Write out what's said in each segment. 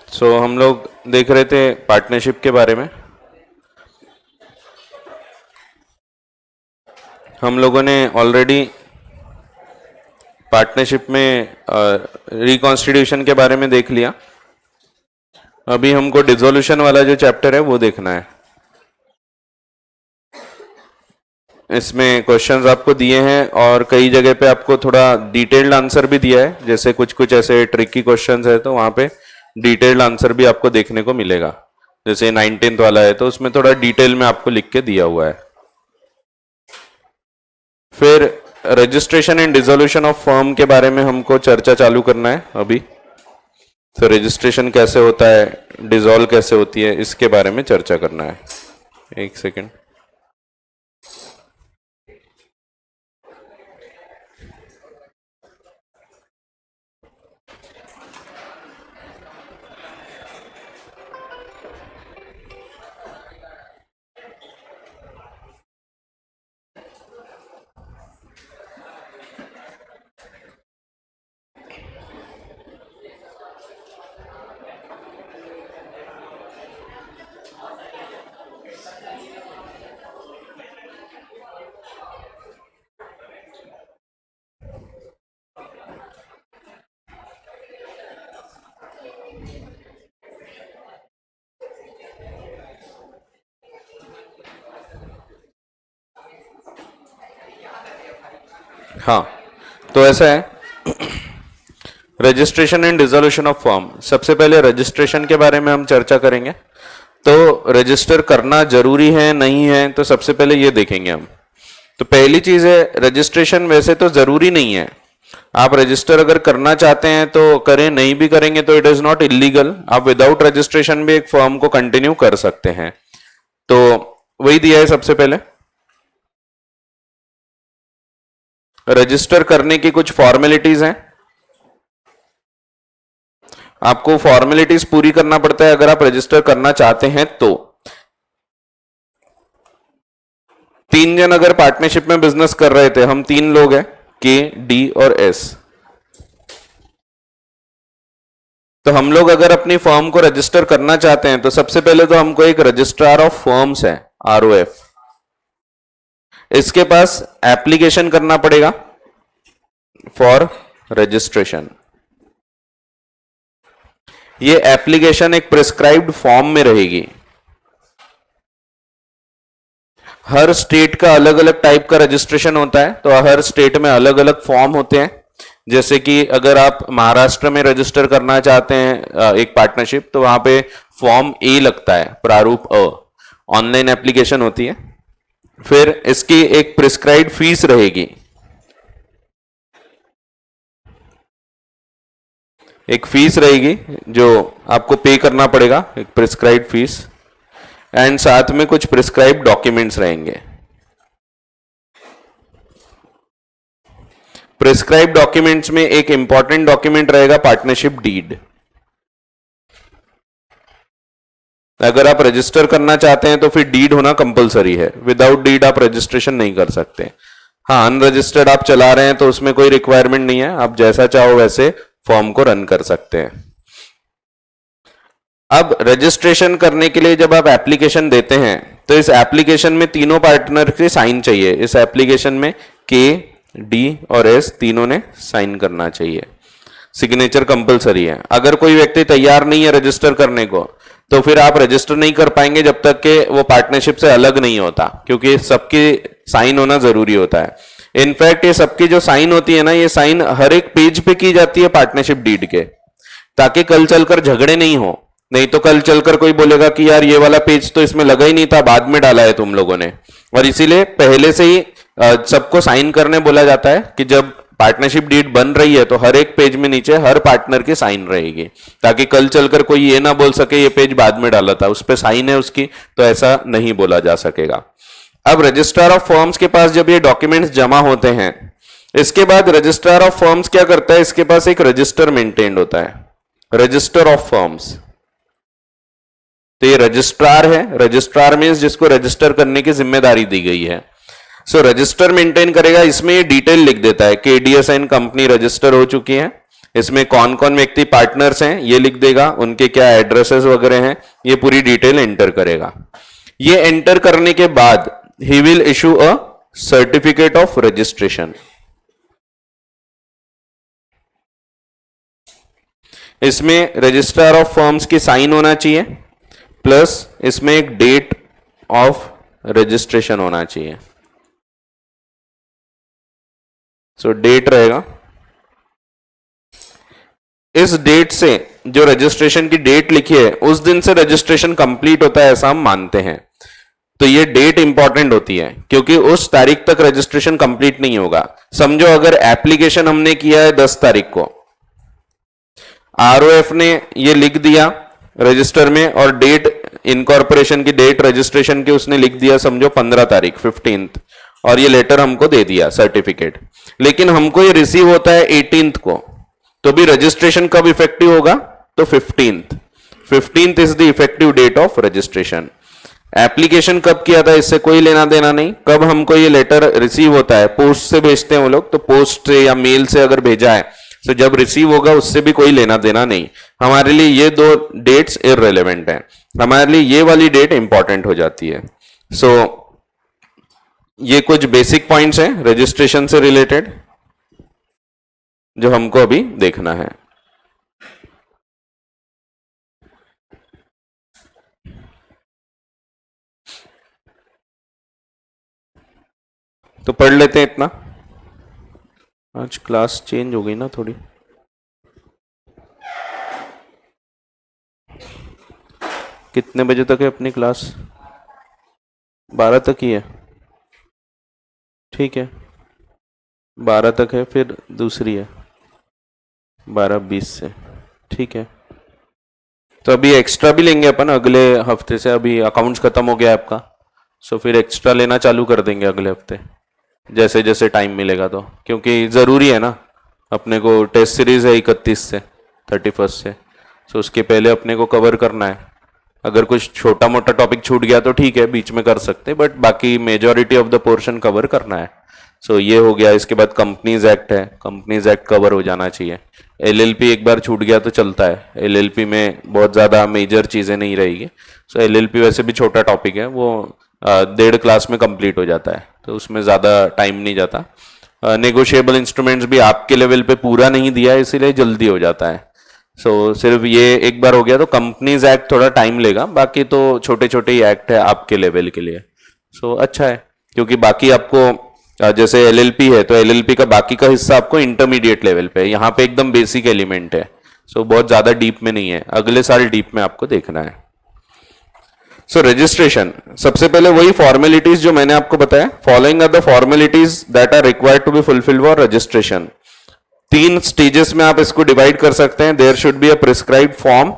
हम लोग देख रहे थे पार्टनरशिप के बारे में। हम लोगों ने ऑलरेडी पार्टनरशिप में रिकॉन्स्टिट्यूशन के बारे में देख लिया। अभी हमको डिसोल्यूशन वाला जो चैप्टर है वो देखना है। इसमें क्वेश्चंस आपको दिए हैं और कई जगह पे आपको थोड़ा डिटेल्ड आंसर भी दिया है, जैसे कुछ कुछ ऐसे ट्रिकी क्वेश्चंस है तो वहां पे डिटेल्ड आंसर भी आपको देखने को मिलेगा। जैसे 19th वाला है तो उसमें थोड़ा डिटेल में आपको लिख के दिया हुआ है। फिर registration and dissolution of firm के बारे में हमको चर्चा चालू करना है अभी। तो रजिस्ट्रेशन कैसे होता है, डिसॉल्व कैसे होती है, इसके बारे में चर्चा करना है। एक सेकेंड। हाँ, तो ऐसा है, registration and dissolution of firm. सबसे पहले रजिस्ट्रेशन के बारे में हम चर्चा करेंगे। तो रजिस्टर करना जरूरी है नहीं है, तो सबसे पहले ये देखेंगे हम। तो पहली चीज है, रजिस्ट्रेशन वैसे तो जरूरी नहीं है। आप रजिस्टर अगर करना चाहते हैं तो करें, नहीं भी करेंगे तो इट इज नॉट इलीगल। आप विदाउट रजिस्ट्रेशन भी एक फर्म को कंटिन्यू कर सकते हैं। तो वही दिया है सबसे पहले। रजिस्टर करने की कुछ फॉर्मेलिटीज हैं, आपको फॉर्मेलिटीज पूरी करना पड़ता है अगर आप रजिस्टर करना चाहते हैं तो। 3 जन अगर पार्टनरशिप में बिजनेस कर रहे थे, हम 3 लोग हैं, के, डी और एस। तो हम लोग अगर अपनी फर्म को रजिस्टर करना चाहते हैं तो सबसे पहले तो हमको एक रजिस्ट्रार ऑफ फर्म्स है, ROF, इसके पास एप्लीकेशन करना पड़ेगा फॉर रजिस्ट्रेशन। ये एप्लीकेशन एक प्रिस्क्राइब्ड फॉर्म में रहेगी। हर स्टेट का अलग अलग टाइप का रजिस्ट्रेशन होता है, तो हर स्टेट में अलग अलग फॉर्म होते हैं। जैसे कि अगर आप महाराष्ट्र में रजिस्टर करना चाहते हैं एक पार्टनरशिप, तो वहां पे फॉर्म ए लगता है, प्रारूप अ, ऑनलाइन एप्लीकेशन होती है। फिर इसकी एक प्रिस्क्राइब्ड फीस रहेगी, एक फीस रहेगी जो आपको पे करना पड़ेगा, एक प्रिस्क्राइब्ड फीस, एंड साथ में कुछ प्रिस्क्राइब्ड डॉक्यूमेंट्स रहेंगे। प्रिस्क्राइब्ड डॉक्यूमेंट्स में एक इंपॉर्टेंट डॉक्यूमेंट रहेगा पार्टनरशिप डीड। अगर आप रजिस्टर करना चाहते हैं तो फिर डीड होना कंपलसरी है, विदाउट डीड आप रजिस्ट्रेशन नहीं कर सकते। हाँ, अनरजिस्टर्ड आप चला रहे हैं तो उसमें कोई रिक्वायरमेंट नहीं है, आप जैसा चाहो वैसे फॉर्म को रन कर सकते हैं। अब रजिस्ट्रेशन करने के लिए जब आप एप्लीकेशन देते हैं तो इस एप्लीकेशन में तीनों पार्टनर के साइन चाहिए। इस एप्लीकेशन में के, डी और एस तीनों ने साइन करना चाहिए, सिग्नेचर कंपलसरी है। अगर कोई व्यक्ति तैयार नहीं है रजिस्टर करने को तो फिर आप रजिस्टर नहीं कर पाएंगे जब तक कि वो पार्टनरशिप से अलग नहीं होता, क्योंकि सबकी साइन होना जरूरी होता है। इनफैक्ट ये सबकी जो साइन होती है ना, ये साइन हर एक पेज पे की जाती है पार्टनरशिप डीड के, ताकि कल चलकर झगड़े नहीं हो। नहीं तो कल चलकर कोई बोलेगा कि यार ये वाला पेज तो इसमें लगा ही नहीं था, बाद में डाला है तुम लोगों ने। और इसीलिए पहले से ही सबको साइन करने बोला जाता है कि जब पार्टनरशिप डीड बन रही है तो हर एक पेज में नीचे हर पार्टनर की साइन रहेगी, ताकि कल चलकर कोई ये ना बोल सके ये पेज बाद में डाला था, उस पर साइन है उसकी, तो ऐसा नहीं बोला जा सकेगा। अब रजिस्ट्रार ऑफ फर्म्स के पास जब ये डॉक्यूमेंट्स जमा होते हैं, इसके बाद रजिस्ट्रार ऑफ फर्म्स क्या करता है, इसके पास एक रजिस्टर मेंटेन्ड होता है, रजिस्टर ऑफ फर्म्स। तो ये रजिस्ट्रार है, रजिस्ट्रार मींस जिसको रजिस्टर करने की जिम्मेदारी दी गई है। सो रजिस्टर मेंटेन करेगा, इसमें ये डिटेल लिख देता है कि डीएसआईएन कंपनी रजिस्टर हो चुकी है, इसमें कौन कौन व्यक्ति पार्टनर्स हैं ये लिख देगा, उनके क्या एड्रेसेस वगैरह हैं, ये पूरी डिटेल एंटर करेगा। ये एंटर करने के बाद he will issue a certificate of registration. इसमें रजिस्ट्रार ऑफ फर्म्स की साइन होना चाहिए, प्लस इसमें एक डेट ऑफ रजिस्ट्रेशन होना चाहिए। सो डेट रहेगा, इस डेट से जो रजिस्ट्रेशन की डेट लिखी है उस दिन से रजिस्ट्रेशन कंप्लीट होता है ऐसा हम मानते हैं। तो ये डेट इंपॉर्टेंट होती है क्योंकि उस तारीख तक रजिस्ट्रेशन कंप्लीट नहीं होगा। समझो अगर एप्लीकेशन हमने किया है 10 तारीख को, आरओएफ ने ये लिख दिया रजिस्टर में और डेट इनकॉर्पोरेशन की डेट रजिस्ट्रेशन की उसने लिख दिया समझो 15 तारीख 15th, और ये लेटर हमको दे दिया सर्टिफिकेट, लेकिन हमको ये रिसीव होता है 18th को, तो भी रजिस्ट्रेशन कब इफेक्टिव होगा? तो 15th is the effective date of registration. Application कब किया था इससे कोई लेना देना नहीं। कब हमको ये लेटर रिसीव होता है? पोस्ट से भेजते हैं वो लोग, तो पोस्ट से या मेल से अगर भेजा है तो जब रिसीव होगा उससे भी कोई लेना देना नहीं। हमारे लिए ये दो डेट्स इररिलेवेंट हैं, हमारे लिए ये वाली डेट इंपॉर्टेंट हो जाती है। सो ये कुछ बेसिक पॉइंट्स हैं रजिस्ट्रेशन से रिलेटेड जो हमको अभी देखना है। तो पढ़ लेते हैं इतना। आज क्लास चेंज हो गई ना थोड़ी। कितने बजे तक है अपनी क्लास? 12 तक ही है, ठीक है 12 तक है, फिर दूसरी है 12:20 से, ठीक है। तो अभी एक्स्ट्रा भी लेंगे अपन अगले हफ्ते से, अभी अकाउंट्स खत्म हो गया आपका, सो फिर एक्स्ट्रा लेना चालू कर देंगे अगले हफ्ते जैसे जैसे टाइम मिलेगा, तो क्योंकि ज़रूरी है ना, अपने को टेस्ट सीरीज है 31 से 31 से, सो उसके पहले अपने को कवर करना है। अगर कुछ छोटा मोटा टॉपिक छूट गया तो ठीक है बीच में कर सकते, बट बाकी majority of the portion cover करना है। सो ये हो गया। इसके बाद कंपनीज एक्ट है, कंपनीज एक्ट कवर हो जाना चाहिए। एलएलपी एक बार छूट गया तो चलता है, एलएलपी में बहुत ज़्यादा मेजर चीज़ें नहीं रहेगी। सो एलएलपी वैसे भी छोटा टॉपिक है, वो 1.5 क्लास में कंप्लीट हो जाता है, तो उसमें ज़्यादा टाइम नहीं जाता। नेगोशिएबल इंस्ट्रूमेंट्स भी आपके लेवल पे पूरा नहीं दिया है, इसीलिए जल्दी हो जाता है। सो सिर्फ ये एक बार हो गया, तो कंपनीज एक्ट थोड़ा टाइम लेगा, बाकी तो छोटे छोटे ही एक्ट है आपके लेवल के लिए। सो अच्छा है, क्योंकि बाकी आपको जैसे एलएलपी है तो एलएलपी का बाकी का हिस्सा आपको इंटरमीडिएट लेवल पे है, यहाँ पे एकदम बेसिक एलिमेंट है, सो बहुत ज़्यादा डीप में नहीं है, अगले साल डीप में आपको देखना है। सो रजिस्ट्रेशन, सबसे पहले वही फॉर्मेलिटीज जो मैंने आपको बताया, following are the formalities that are required to be fulfilled for registration. 3 stages में आप इसको डिवाइड कर सकते हैं। There should be a prescribed form,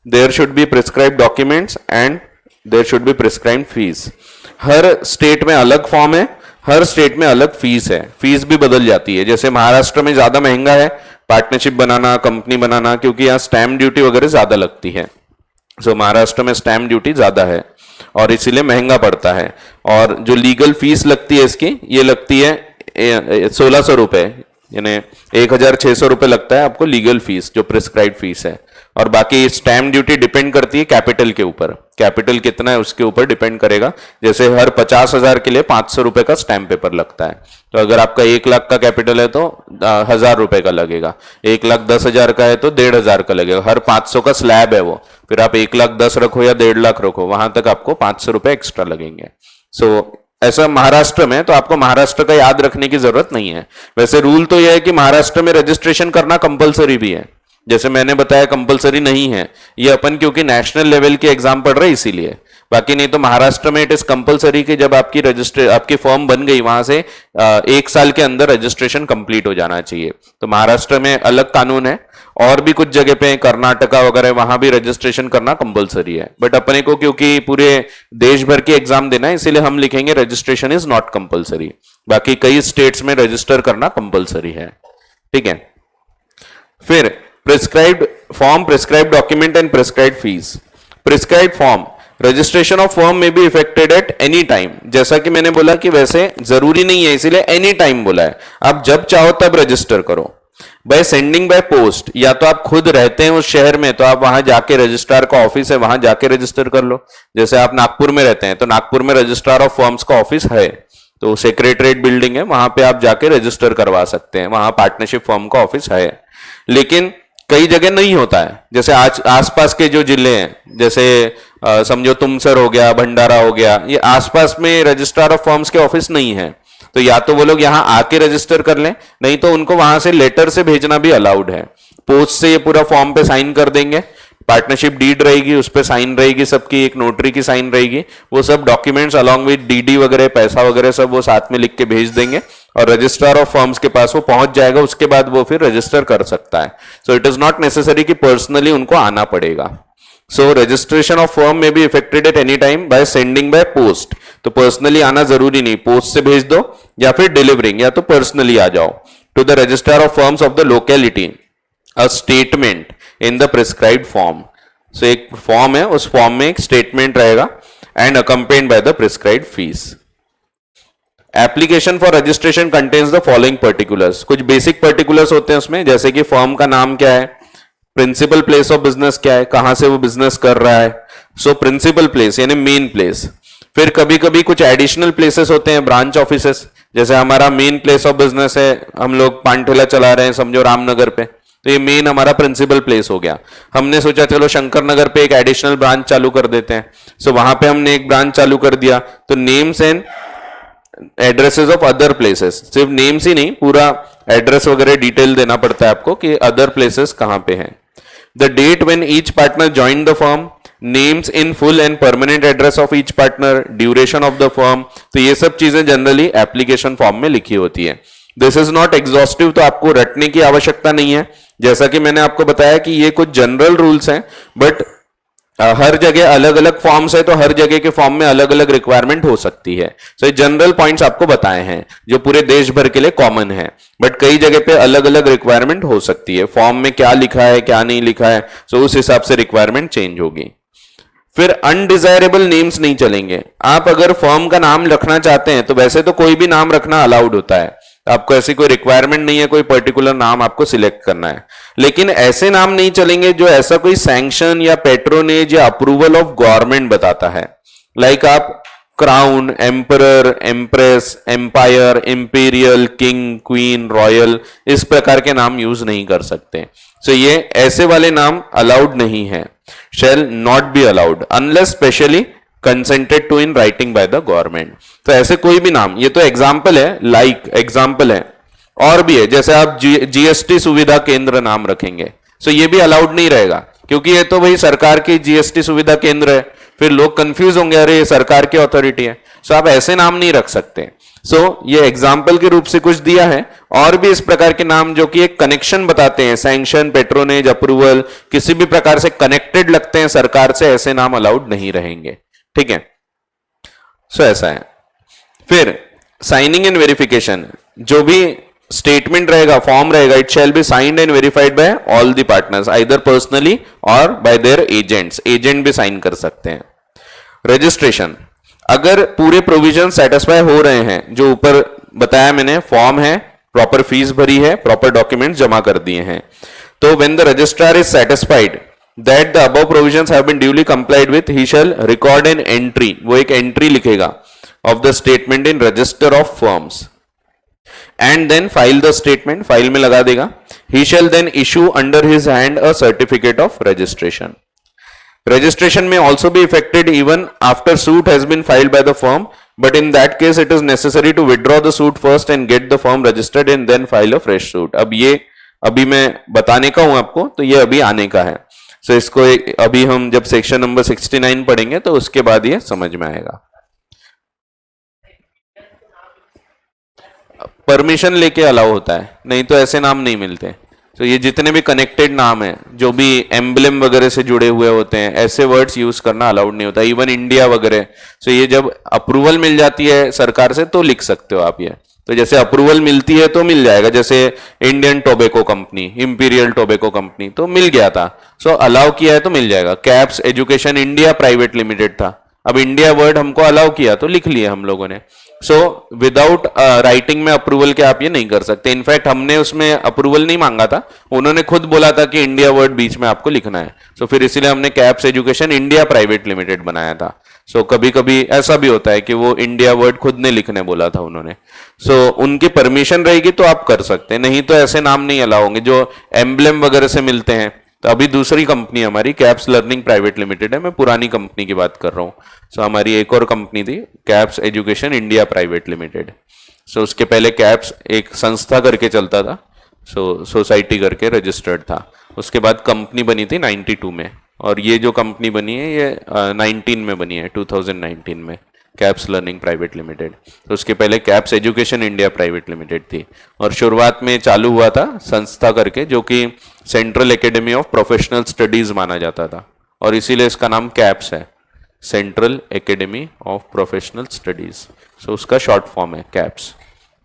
there should be prescribed documents and there should be prescribed fees. हर state में अलग form है, हर स्टेट में अलग फीस है, फीस भी बदल जाती है। जैसे महाराष्ट्र में ज्यादा महंगा है पार्टनरशिप बनाना, कंपनी बनाना, क्योंकि यहाँ स्टैम्प ड्यूटी वगैरह ज्यादा लगती है। सो महाराष्ट्र में स्टैम्प ड्यूटी ज्यादा है और इसीलिए महंगा पड़ता है। और जो लीगल फीस लगती है इसकी, ये लगती है 1600 रुपए, यानी 1600 रुपए लगता है आपको लीगल फीस, जो प्रिस्क्राइब्ड फीस है। और बाकी स्टैम्प ड्यूटी डिपेंड करती है कैपिटल के ऊपर, कैपिटल कितना है उसके ऊपर डिपेंड करेगा। जैसे हर 50,000 के लिए 500 रुपए का स्टैम्प पेपर लगता है, तो अगर आपका 1 लाख का कैपिटल है तो 1000 रुपए का लगेगा, 1,10,000 का है तो 1,500 का लगेगा, हर 500 का स्लैब है वो। फिर आप 1,10,000 रखो या 1.5 लाख रखो, वहां तक आपको 500 रुपए एक्स्ट्रा लगेंगे। सो ऐसा महाराष्ट्र में, तो आपको महाराष्ट्र का याद रखने की जरूरत नहीं है। वैसे रूल तो यह है कि महाराष्ट्र में रजिस्ट्रेशन करना कंपलसरी भी है, जैसे मैंने बताया कंपलसरी नहीं है ये अपन क्योंकि नेशनल लेवल के एग्जाम पढ़ रहे इसीलिए, बाकी नहीं तो महाराष्ट्र में इट इज कंपलसरी कि जब आपकी फॉर्म बन गई वहां से 1 साल के अंदर रजिस्ट्रेशन कंप्लीट हो जाना चाहिए। तो महाराष्ट्र में अलग कानून है, और भी कुछ जगह पे कर्नाटका वगैरह वहां भी रजिस्ट्रेशन करना कंपलसरी है, बट अपने को क्योंकि पूरे देश भर की एग्जाम देना है इसीलिए हम लिखेंगे रजिस्ट्रेशन इज नॉट कंपलसरी। बाकी कई स्टेट्स में रजिस्टर करना कंपलसरी है, ठीक है। फिर prescribed form, prescribed document and prescribed fees. Prescribed form, registration of form में be effected at any time. जैसा कि मैंने बोला कि वैसे जरूरी नहीं है, इसीलिए एनी टाइम बोला है, आप जब चाहो तब रजिस्टर करो। बाय सेंडिंग बाय पोस्ट, या तो आप खुद रहते हैं उस शहर में तो आप वहां जाके रजिस्ट्रार का ऑफिस है वहां जाके रजिस्टर कर लो। जैसे आप नागपुर में रहते हैं तो नागपुर में रजिस्ट्रार ऑफ फर्म्स का ऑफिस है, तो सेक्रेटरीट बिल्डिंग है वहां पे आप जाके रजिस्टर करवा सकते हैं, वहां पार्टनरशिप फर्म का ऑफिस है। लेकिन कई जगह नहीं होता है, जैसे आज आसपास के जो जिले हैं, जैसे समझो तुमसर हो गया, भंडारा हो गया, ये आसपास में रजिस्ट्रार ऑफ फर्म्स के ऑफिस नहीं है, तो या तो वो लोग यहाँ आके रजिस्टर कर लें, नहीं तो उनको वहां से लेटर से भेजना भी अलाउड है। पोस्ट से ये पूरा फॉर्म पे साइन कर देंगे, पार्टनरशिप डीड रहेगी, उस पर साइन रहेगी सबकी, एक नोटरी की साइन रहेगी, वो सब डॉक्यूमेंट्स अलॉन्ग विद डीडी वगैरह पैसा वगैरह सब वो साथ में लिख के भेज देंगे और रजिस्ट्रार ऑफ फर्म्स के पास वो पहुंच जाएगा, उसके बाद वो फिर रजिस्टर कर सकता है। So it is not necessary कि पर्सनली उनको आना पड़ेगा। So registration of firm may be effected at any time by sending by post, तो पर्सनली आना जरूरी नहीं, पोस्ट से भेज दो या फिर डिलीवरिंग, या तो पर्सनली आ जाओ। To the registrar of firms of the locality a statement in the prescribed form, so एक फॉर्म है, उस फॉर्म में एक स्टेटमेंट रहेगा and accompanied by the prescribed fees. Application for registration contains the following particulars, कुछ basic particulars होते हैं उसमें, जैसे कि फर्म का नाम क्या है, प्रिंसिपल प्लेस ऑफ बिजनेस क्या है, कहां से वो बिजनेस कर रहा है, सो प्रिंसिपल प्लेस यानी मेन प्लेस। फिर कभी कभी कुछ एडिशनल प्लेसेस होते हैं, ब्रांच ऑफिसेस, जैसे हमारा मेन प्लेस ऑफ बिजनेस है, हम लोग पानठेला चला रहे हैं समझो रामनगर पे, तो ये मेन हमारा प्रिंसिपल प्लेस हो गया। हमने सोचा चलो शंकर नगर पे एक एडिशनल ब्रांच चालू कर देते हैं, सो वहां पे हमने एक ब्रांच चालू कर दिया, तो names and addresses of other places, सिर्फ नेम्स ही नहीं पूरा एड्रेस वगैरह डिटेल देना पड़ता है आपको कि अदर प्लेसेस कहां पे हैं। The date when each partner join the firm, names in full and permanent address of each partner, duration of the firm, तो ये सब चीजें जनरली एप्लीकेशन फॉर्म में लिखी होती है। दिस इज नॉट एग्जॉस्टिव, तो आपको रटने की आवश्यकता नहीं है, जैसा कि मैंने आपको बताया कि ये कुछ जनरल रूल्स हैं, बट हर जगह अलग अलग फॉर्म्स है, तो हर जगह के फॉर्म में अलग अलग रिक्वायरमेंट हो सकती है। सो ये जनरल पॉइंट्स आपको बताए हैं जो पूरे देश भर के लिए कॉमन है, बट कई जगह पे अलग अलग रिक्वायरमेंट हो सकती है, फॉर्म में क्या लिखा है क्या नहीं लिखा है, सो उस हिसाब से रिक्वायरमेंट चेंज होगी। फिर अनडिजायरेबल नेम्स नहीं चलेंगे, आप अगर फर्म का नाम रखना चाहते हैं तो वैसे तो कोई भी नाम रखना अलाउड होता है, आपको ऐसी कोई रिक्वायरमेंट नहीं है कोई पर्टिकुलर नाम आपको सिलेक्ट करना है, लेकिन ऐसे नाम नहीं चलेंगे जो ऐसा कोई सैंक्शन या पेट्रोनेज या अप्रूवल ऑफ गवर्नमेंट बताता है। लाइक आप crown, emperor, empress, empire, imperial, king, queen, royal, इस प्रकार के नाम यूज नहीं कर सकते। सो ये ऐसे वाले नाम अलाउड नहीं है, shall not be allowed unless specially consented to in writing by the government. तो ऐसे कोई भी नाम, ये तो एग्जाम्पल है, लाइक एग्जाम्पल है, और भी है, जैसे आप जीएसटी सुविधा केंद्र नाम रखेंगे, सो ये भी अलाउड नहीं रहेगा, क्योंकि ये तो भाई सरकार की जीएसटी सुविधा केंद्र है, फिर लोग कंफ्यूज होंगे, अरे ये सरकार की अथॉरिटी है, सो आप ऐसे नाम नहीं रख सकते। सो ये एग्जाम्पल के रूप से कुछ दिया है, और भी इस प्रकार के नाम जो कि एक कनेक्शन बताते हैं, सैंक्शन, पेट्रोनेज, अप्रूवल, किसी भी प्रकार से कनेक्टेड लगते हैं सरकार से, ऐसे नाम अलाउड नहीं रहेंगे, ठीक है। सो ऐसा है। फिर साइनिंग एंड वेरिफिकेशन, जो भी स्टेटमेंट रहेगा, फॉर्म रहेगा, it shall be signed and verified bye all the partners either personally और बाय देयर एजेंट्स, एजेंट भी साइन कर सकते हैं। रजिस्ट्रेशन, अगर पूरे प्रोविजन सेटिस्फाई हो रहे हैं, जो ऊपर बताया मैंने, फॉर्म है, प्रॉपर फीस भरी है, प्रॉपर डॉक्यूमेंट्स जमा कर दिए हैं, तो when the registrar is satisfied that the above provisions have been duly complied with, he shall record an entry, वो एक एंट्री लिखेगा of the statement in register of firms and then file the statement, file में लगा देगा। he shall then issue under his hand a certificate of registration. Registration may also be effected even after suit has been filed by the firm, but in that case it is necessary to withdraw the suit first and get the firm registered and then file a fresh suit. अब ये अभी मैं बताने का हूं आपको, तो ये अभी आने का है, सो इसको अभी हम जब सेक्शन नंबर 69 पढ़ेंगे तो उसके बाद ये समझ में आएगा। परमिशन लेके अलाउ होता है, नहीं तो ऐसे नाम नहीं मिलते। तो ये जितने भी कनेक्टेड नाम है, जो भी एम्बलम वगैरह से जुड़े हुए होते हैं, ऐसे वर्ड्स यूज करना अलाउड नहीं होता, इवन इंडिया वगैरह। सो ये जब अप्रूवल मिल जाती है सरकार से तो लिख सकते हो आप ये, तो जैसे अप्रूवल मिलती है तो मिल जाएगा, जैसे Indian tobacco company, imperial tobacco company, तो मिल गया था, सो अलाउ किया है तो मिल जाएगा। Caps education India private limited था, अब इंडिया वर्ड हमको अलाउ किया तो लिख लिया हम लोगों ने। सो विदाउट राइटिंग में अप्रूवल के आप ये नहीं कर सकते। इनफैक्ट हमने उसमें अप्रूवल नहीं मांगा था, उन्होंने खुद बोला था कि इंडिया वर्ड बीच में आपको लिखना है। सो फिर इसीलिए हमने caps education India private limited बनाया था। सो कभी कभी ऐसा भी होता है कि वो इंडिया वर्ड खुद ने लिखने बोला था उन्होंने। सो उनकी परमिशन रहेगी तो आप कर सकते हैं, नहीं तो ऐसे नाम नहीं अलाउ होंगे जो एम्ब्लेम वगैरह से मिलते हैं। तो अभी दूसरी कंपनी हमारी कैप्स लर्निंग प्राइवेट लिमिटेड है, मैं पुरानी कंपनी की बात कर रहा हूँ। सो हमारी एक और कंपनी थी CAPS education India private limited. So उसके पहले कैप्स एक संस्था करके चलता था, सो सोसाइटी करके रजिस्टर्ड था। उसके बाद कंपनी बनी थी 92 में, और ये जो कंपनी बनी है ये 19 में बनी है, 2019 में, कैप्स लर्निंग प्राइवेट लिमिटेड। तो उसके पहले caps education India private limited थी, और शुरुआत में चालू हुआ था संस्था करके, जो कि central academy of professional studies माना जाता था, और इसीलिए इसका नाम कैप्स है, central academy of professional studies. So उसका शॉर्ट फॉर्म है कैप्स,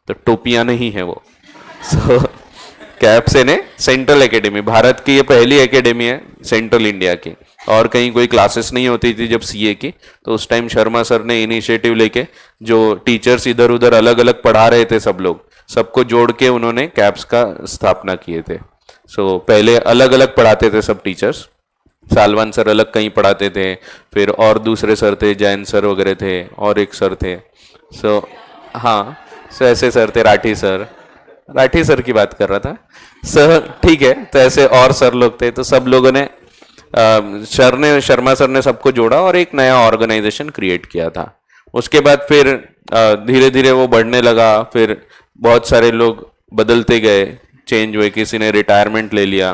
तो टोपियां नहीं है वो। सो कैप्स है ने सेंट्रल एकेडमी, भारत की ये पहली एकेडमी है सेंट्रल इंडिया की, और कहीं कोई क्लासेस नहीं होती थी जब सीए की, तो उस टाइम शर्मा सर ने इनिशिएटिव लेके जो टीचर्स इधर उधर अलग अलग पढ़ा रहे थे सब लोग, सबको जोड़ के उन्होंने कैप्स का स्थापना किए थे। सो पहले अलग अलग पढ़ाते थे सब टीचर्स, सालवान सर अलग कहीं पढ़ाते थे, फिर और दूसरे सर थे, जैन सर वगैरह थे, और एक सर थे। सो हाँ, सो ऐसे सर थे, राठी सर की बात कर रहा था सर, ठीक है। तो ऐसे और सर लोग थे, तो सब लोगों ने शर्मा सर ने सबको जोड़ा और एक नया ऑर्गेनाइजेशन क्रिएट किया था। उसके बाद फिर धीरे धीरे वो बढ़ने लगा, फिर बहुत सारे लोग बदलते गए, चेंज हुए, किसी ने रिटायरमेंट ले लिया,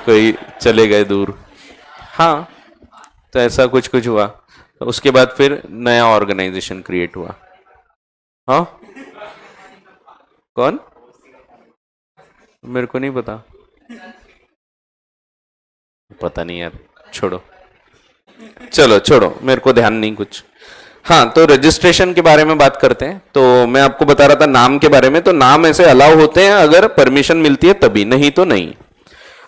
कोई चले गए दूर, हाँ, तो ऐसा कुछ कुछ हुआ। तो उसके बाद फिर नया ऑर्गेनाइजेशन क्रिएट हुआ। हाँ, कौन, मेरे को नहीं पता नहीं यार, छोड़ो, चलो छोड़ो, मेरे को ध्यान नहीं कुछ। हाँ, तो रजिस्ट्रेशन के बारे में बात करते हैं। तो मैं आपको बता रहा था नाम के बारे में, तो नाम ऐसे अलाउ होते हैं अगर परमिशन मिलती है तभी, नहीं तो नहीं।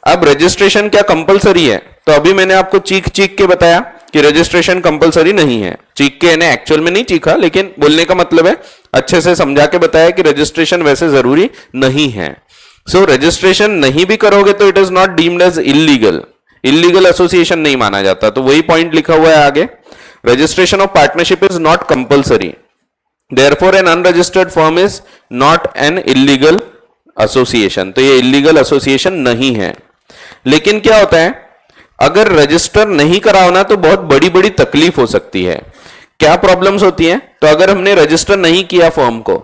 अब रजिस्ट्रेशन क्या कंपलसरी है? तो अभी मैंने आपको चीख चीख के बताया कि रजिस्ट्रेशन कंपलसरी नहीं है। चीख के ने एक्चुअल में नहीं चीखा, लेकिन बोलने का मतलब है अच्छे से समझा के बताया कि रजिस्ट्रेशन वैसे जरूरी नहीं है। सो रजिस्ट्रेशन नहीं भी करोगे तो it is not deemed as illegal, illegal association नहीं माना जाता। तो वही पॉइंट लिखा हुआ है आगे, registration of partnership is not compulsory, therefore N unregistered firm is not an illegal association. तो ये इलीगल एसोसिएशन नहीं है। लेकिन क्या होता है, अगर रजिस्टर नहीं कराओ ना तो बहुत बड़ी बड़ी तकलीफ हो सकती है। क्या प्रॉब्लम्स होती हैं? तो अगर हमने रजिस्टर नहीं किया फर्म को,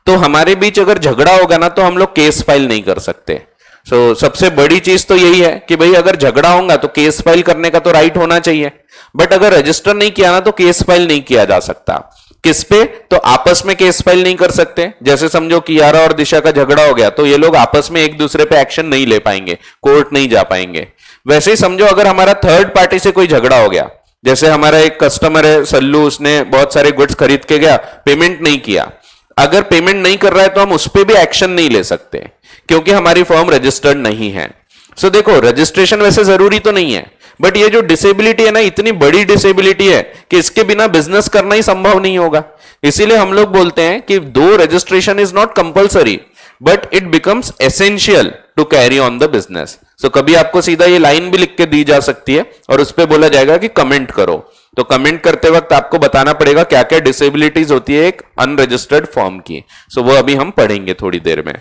तो हमारे बीच अगर झगड़ा होगा ना तो हम लोग केस फाइल नहीं कर सकते। सबसे बड़ी चीज तो यही है कि भाई अगर झगड़ा होगा तो केस फाइल करने का तो राइट होना चाहिए, बट अगर रजिस्टर नहीं किया ना तो केस फाइल नहीं किया जा सकता। किस पे? तो आपस में केस फाइल नहीं कर सकते। जैसे समझो कियारा और दिशा का झगड़ा हो गया, तो ये लोग आपस में एक दूसरे पे एक्शन नहीं ले पाएंगे, कोर्ट नहीं जा पाएंगे। वैसे ही समझो अगर हमारा थर्ड पार्टी से कोई झगड़ा हो गया, जैसे हमारा एक कस्टमर है सल्लू, उसने बहुत सारे गुड्स खरीद के गया, पेमेंट नहीं किया, अगर पेमेंट नहीं कर रहा है तो हम उस पर भी एक्शन नहीं ले सकते क्योंकि हमारी फर्म रजिस्टर्ड नहीं है। सो देखो, रजिस्ट्रेशन वैसे जरूरी तो नहीं है, बट ये जो डिसेबिलिटी है ना, इतनी बड़ी डिसेबिलिटी है कि इसके बिना बिजनेस करना ही संभव नहीं होगा। इसीलिए हम लोग बोलते हैं कि though registration is not compulsory but it becomes essential to carry on the business. So कभी आपको सीधा ये लाइन भी लिख के दी जा सकती है और उस पर बोला जाएगा कि कमेंट करो, तो कमेंट करते वक्त आपको बताना पड़ेगा क्या क्या डिसेबिलिटीज होती है एक अनरजिस्टर्ड फॉर्म की। सो वो अभी हम पढ़ेंगे थोड़ी देर में।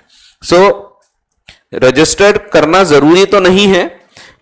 सो रजिस्टर्ड करना जरूरी तो नहीं है,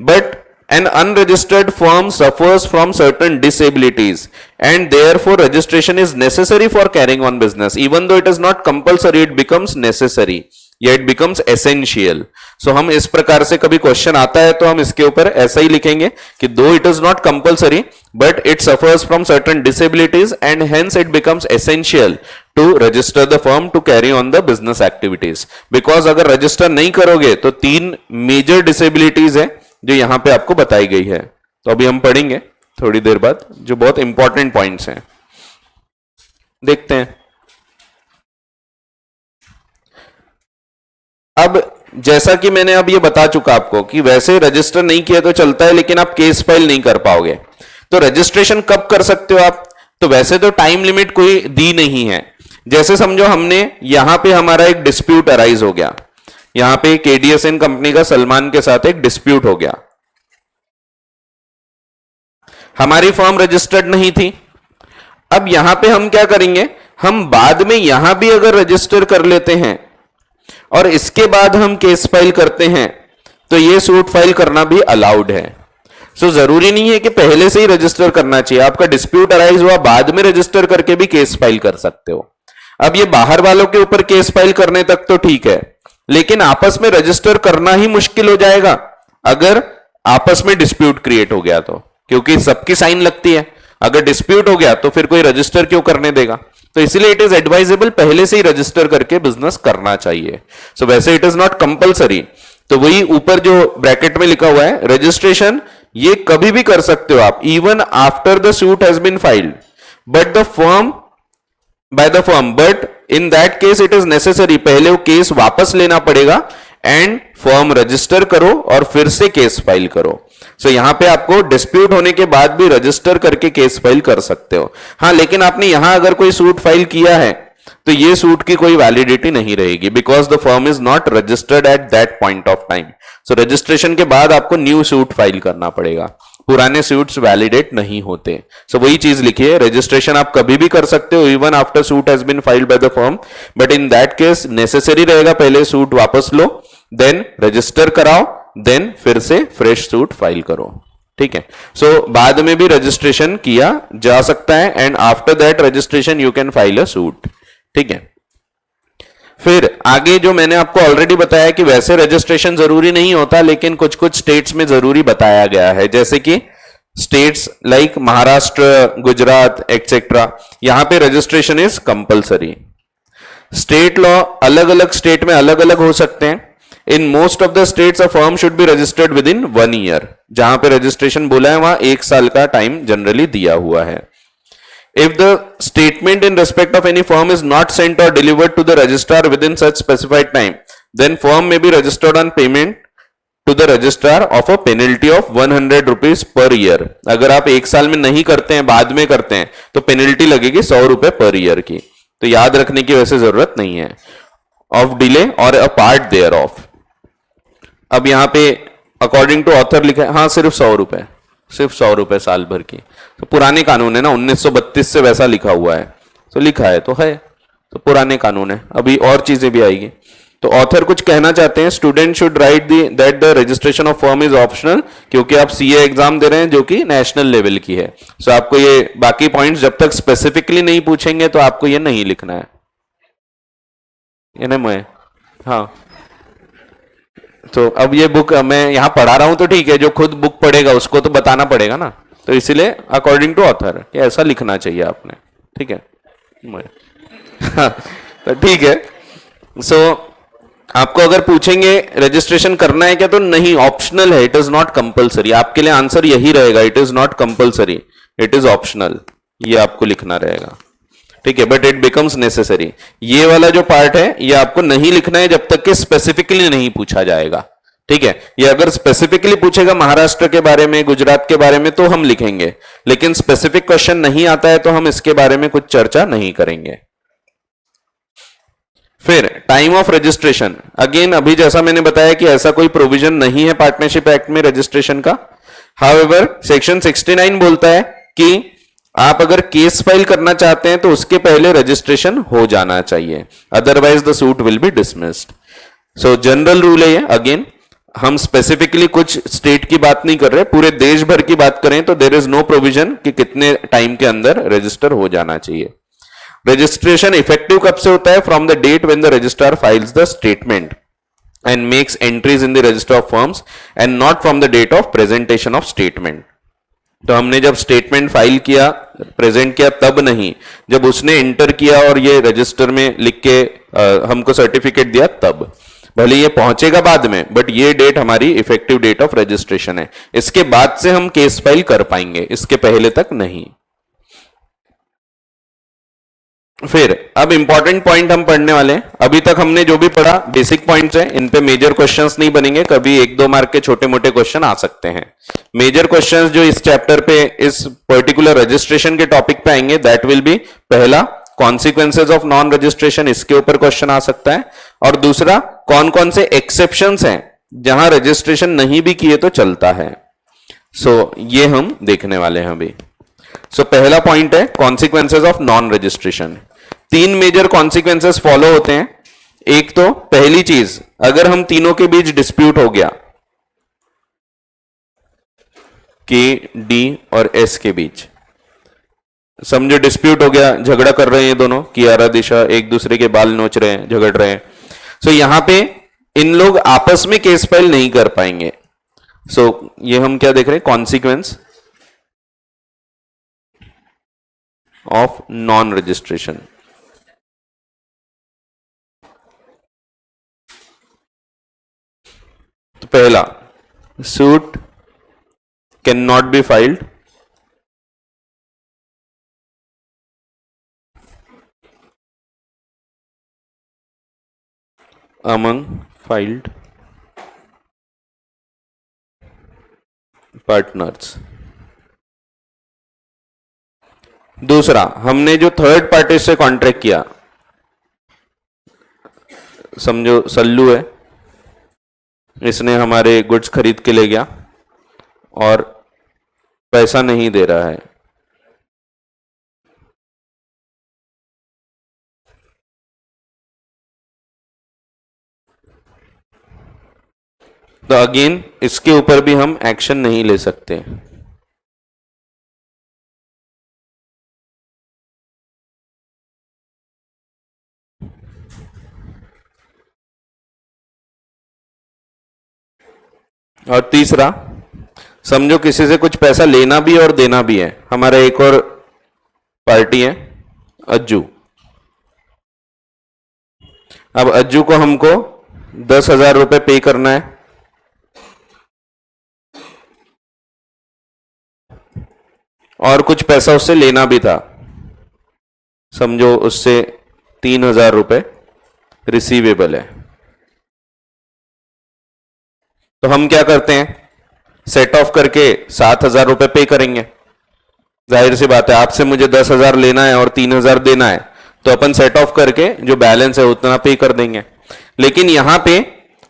but an unregistered firm suffers from certain disabilities and therefore registration is necessary for carrying on business. Even though it is not compulsory, it becomes necessary या it becomes essential. So हम इस प्रकार से कभी क्वेश्चन आता है तो हम इसके ऊपर ऐसा ही लिखेंगे कि though it is not compulsory but it suffers from certain disabilities and hence it becomes essential to register the firm to carry on the business activities. Because अगर रजिस्टर नहीं करोगे तो 3 मेजर डिसेबिलिटीज है जो यहां पे आपको बताई गई है। तो अभी हम पढ़ेंगे थोड़ी देर बाद, जो बहुत इंपॉर्टेंट पॉइंट्स हैं, देखते हैं। अब जैसा कि मैंने अब ये बता चुका आपको कि वैसे रजिस्टर नहीं किया तो चलता है, लेकिन आप केस फाइल नहीं कर पाओगे। तो रजिस्ट्रेशन कब कर सकते हो आप? तो वैसे तो टाइम लिमिट कोई दी नहीं है। जैसे समझो हमने यहां पे हमारा एक डिस्प्यूट अराइज हो गया, यहां पे केडीएसएन कंपनी का सलमान के साथ एक डिस्प्यूट हो गया, हमारी फर्म रजिस्टर्ड नहीं थी। अब यहां पे हम क्या करेंगे, हम बाद में यहां भी अगर रजिस्टर कर लेते हैं और इसके बाद हम केस फाइल करते हैं तो ये सूट फाइल करना भी अलाउड है। सो जरूरी नहीं है कि पहले से ही रजिस्टर करना चाहिए, आपका डिस्प्यूट अराइज हुआ बाद में रजिस्टर करके भी केस फाइल कर सकते हो। अब ये बाहर वालों के ऊपर केस फाइल करने तक तो ठीक है, लेकिन आपस में रजिस्टर करना ही मुश्किल हो जाएगा अगर आपस में डिस्प्यूट क्रिएट हो गया तो, क्योंकि सबकी साइन लगती है। अगर डिस्प्यूट हो गया तो फिर कोई रजिस्टर क्यों करने देगा। तो इसलिए इट इज एडवाइजेबल पहले से ही रजिस्टर करके बिजनेस करना चाहिए। सो वैसे इट इज नॉट कंपलसरी। तो वही ऊपर जो ब्रैकेट में लिखा हुआ है रजिस्ट्रेशन, ये कभी भी कर सकते हो आप, even after the suit has been filed but the firm by the firm, but in that case it is necessary, पहले वो केस वापस लेना पड़ेगा एंड फर्म रजिस्टर करो और फिर से केस फाइल करो। सो यहां पे आपको डिस्प्यूट होने के बाद भी रजिस्टर करके केस फाइल कर सकते हो। हाँ, लेकिन आपने यहां अगर कोई सूट फाइल किया है तो ये सूट की कोई वैलिडिटी नहीं रहेगी, because the firm is not registered at that point of time. So registration के बाद आपको न्यू सूट फाइल करना पड़ेगा, पुराने सूट्स वैलिडेट नहीं होते। सो वही चीज लिखिए, रजिस्ट्रेशन आप कभी भी कर सकते हो even after suit has been filed by the firm, but in that case necessary रहेगा पहले सूट वापस लो, देन रजिस्टर कराओ, देन फिर से फ्रेश सूट फाइल करो। ठीक है। सो बाद में भी रजिस्ट्रेशन किया जा सकता है and after that registration you can file a suit. ठीक है। फिर आगे जो मैंने आपको ऑलरेडी बताया कि वैसे रजिस्ट्रेशन जरूरी नहीं होता, लेकिन कुछ कुछ स्टेट्स में जरूरी बताया गया है, जैसे कि states like Maharashtra, Gujarat etcetera, यहां पे registration is compulsory. State law अलग अलग स्टेट में अलग अलग हो सकते हैं। In most of the states a firm should be registered with in 1 year, जहां पे रजिस्ट्रेशन बोला है वहां 1 साल का टाइम जनरली दिया हुआ है। If the statement in respect of any firm is not sent or delivered to the registrar within such specified time, then firm may be registered on payment to the registrar of a penalty of 100 rupees per year. अगर आप 1 साल में नहीं करते हैं, बाद में करते हैं, तो पेनल्टी लगेगी 100 रुपए पर ईयर की। तो याद रखने की वैसे जरूरत नहीं है। ऑफ डिले और अ पार्ट देयर ऑफ। अब यहां पे अकॉर्डिंग टू ऑथर लिखा है, हाँ सिर्फ 100 रुपए, सिर्फ 100 रुपए साल भर की। तो पुराने कानून है ना, 1932 से वैसा लिखा हुआ है, तो लिखा है तो पुराने कानून है, अभी और चीजें भी आएगी। तो ऑथर कुछ कहना चाहते हैं, student should write that the registration of firm is optional, क्योंकि आप सीए एग्जाम दे रहे हैं जो कि नेशनल लेवल की है। सो आपको ये बाकी पॉइंट्स जब तक स्पेसिफिकली नहीं पूछेंगे तो आपको ये नहीं लिखना है। मैं हाँ, तो अब ये बुक मैं यहां पढ़ा रहा हूं तो ठीक है, जो खुद बुक पढ़ेगा उसको तो बताना पड़ेगा ना, तो इसीलिए अकॉर्डिंग टू ऑथर ऐसा लिखना चाहिए आपने। ठीक है। तो ठीक है। सो आपको अगर पूछेंगे रजिस्ट्रेशन करना है क्या, तो नहीं, ऑप्शनल है, इट इज नॉट कंपलसरी। आपके लिए आंसर यही रहेगा, it is not compulsory, it is optional, ये आपको लिखना रहेगा। ठीक है, बट इट बिकम्स नेसेसरी। ये वाला जो पार्ट है ये आपको नहीं लिखना है जब तक कि स्पेसिफिकली नहीं पूछा जाएगा। ठीक है, ये अगर स्पेसिफिकली पूछेगा महाराष्ट्र के बारे में, गुजरात के बारे में, तो हम लिखेंगे, लेकिन स्पेसिफिक क्वेश्चन नहीं आता है तो हम इसके बारे में कुछ चर्चा नहीं करेंगे। फिर टाइम ऑफ रजिस्ट्रेशन, अगेन अभी जैसा मैंने बताया कि ऐसा कोई प्रोविजन नहीं है पार्टनरशिप एक्ट में रजिस्ट्रेशन का। हाउएवर सेक्शन 69 बोलता है कि आप अगर केस फाइल करना चाहते हैं तो उसके पहले रजिस्ट्रेशन हो जाना चाहिए, otherwise the suit will be dismissed. So general rule है ये। अगेन हम स्पेसिफिकली कुछ स्टेट की बात नहीं कर रहे, पूरे देश भर की बात करें तो देयर इज नो प्रोविजन कि कितने टाइम के अंदर रजिस्टर हो जाना चाहिए। रजिस्ट्रेशन इफेक्टिव कब से होता है? From the date when the registrar files the statement and makes entries in the register of firms and not from the date of presentation of statement. तो हमने जब स्टेटमेंट फाइल किया, प्रेजेंट किया, तब नहीं, जब उसने एंटर किया और ये रजिस्टर में लिख के हमको सर्टिफिकेट दिया तब। भले ये पहुंचेगा बाद में, बट ये डेट हमारी इफेक्टिव डेट ऑफ रजिस्ट्रेशन है। इसके बाद से हम केस फाइल कर पाएंगे, इसके पहले तक नहीं। फिर अब इंपॉर्टेंट पॉइंट हम पढ़ने वाले हैं। अभी तक हमने जो भी पढ़ा बेसिक पॉइंट्स हैं, इन पे मेजर क्वेश्चंस नहीं बनेंगे, कभी 1-2 मार्क के छोटे मोटे क्वेश्चन आ सकते हैं। मेजर क्वेश्चंस जो इस चैप्टर पे, इस पर्टिकुलर रजिस्ट्रेशन के टॉपिक पे आएंगे, दैट विल बी पहला कॉन्सिक्वेंसेज ऑफ नॉन रजिस्ट्रेशन, इसके ऊपर क्वेश्चन आ सकता है। और दूसरा कौन कौन से एक्सेप्शंस हैं जहां रजिस्ट्रेशन नहीं भी किए तो चलता है। ये हम देखने वाले हैं अभी। पहला पॉइंट है consequences of non registration. 3 major consequences follow होते हैं। एक तो पहली चीज, अगर हम तीनों के बीच डिस्प्यूट हो गया, के, डी और एस के बीच, समझो डिस्प्यूट हो गया, झगड़ा कर रहे हैं ये दोनों, कियारा दिशा एक दूसरे के बाल नोच रहे हैं, झगड़ रहे हैं। यहां पे इन लोग आपस में केस फाइल नहीं कर पाएंगे। ये हम क्या देख रहे हैं, कॉन्सिक्वेंस ऑफ नॉन रजिस्ट्रेशन। तो पहला, suit can not be filed among filed partners. दूसरा, हमने जो थर्ड पार्टी से कॉन्ट्रैक्ट किया, समझो सल्लू है, इसने हमारे गुड्स खरीद के ले गया और पैसा नहीं दे रहा है, तो अगेन इसके ऊपर भी हम एक्शन नहीं ले सकते। और तीसरा, समझो किसी से कुछ पैसा लेना भी और देना भी है। हमारा एक और पार्टी है अज्जू। अब अज्जू को हमको 10,000 रुपए पे करना है, और कुछ पैसा उससे लेना भी था, समझो उससे 3,000 रुपए रिसीवेबल है। तो हम क्या करते हैं, सेट ऑफ करके 7,000 रुपए पे करेंगे। जाहिर सी बात है, आपसे मुझे 10,000 लेना है और 3,000 देना है, तो अपन सेट ऑफ करके जो बैलेंस है उतना पे कर देंगे। लेकिन यहां पे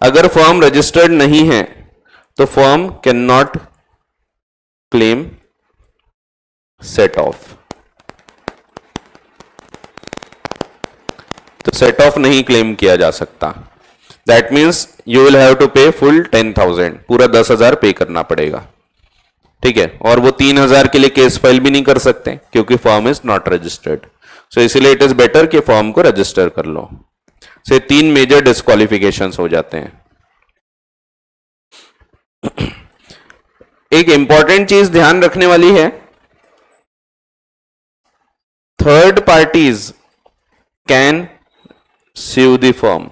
अगर फर्म रजिस्टर्ड नहीं है तो firm can not claim set off. तो सेट ऑफ नहीं क्लेम किया जा सकता। That means you will have to pay full 10,000, पूरा 10,000 पे करना पड़ेगा। ठीक है, और वो 3,000 के लिए केस फाइल भी नहीं कर सकते क्योंकि फर्म इज नॉट रजिस्टर्ड। इसीलिए इट इज बेटर कि फर्म को रजिस्टर कर लो। 3 मेजर डिस्क्वालिफिकेशंस हो जाते हैं। एक इंपॉर्टेंट चीज ध्यान रखने वाली है, third parties can sue the firm।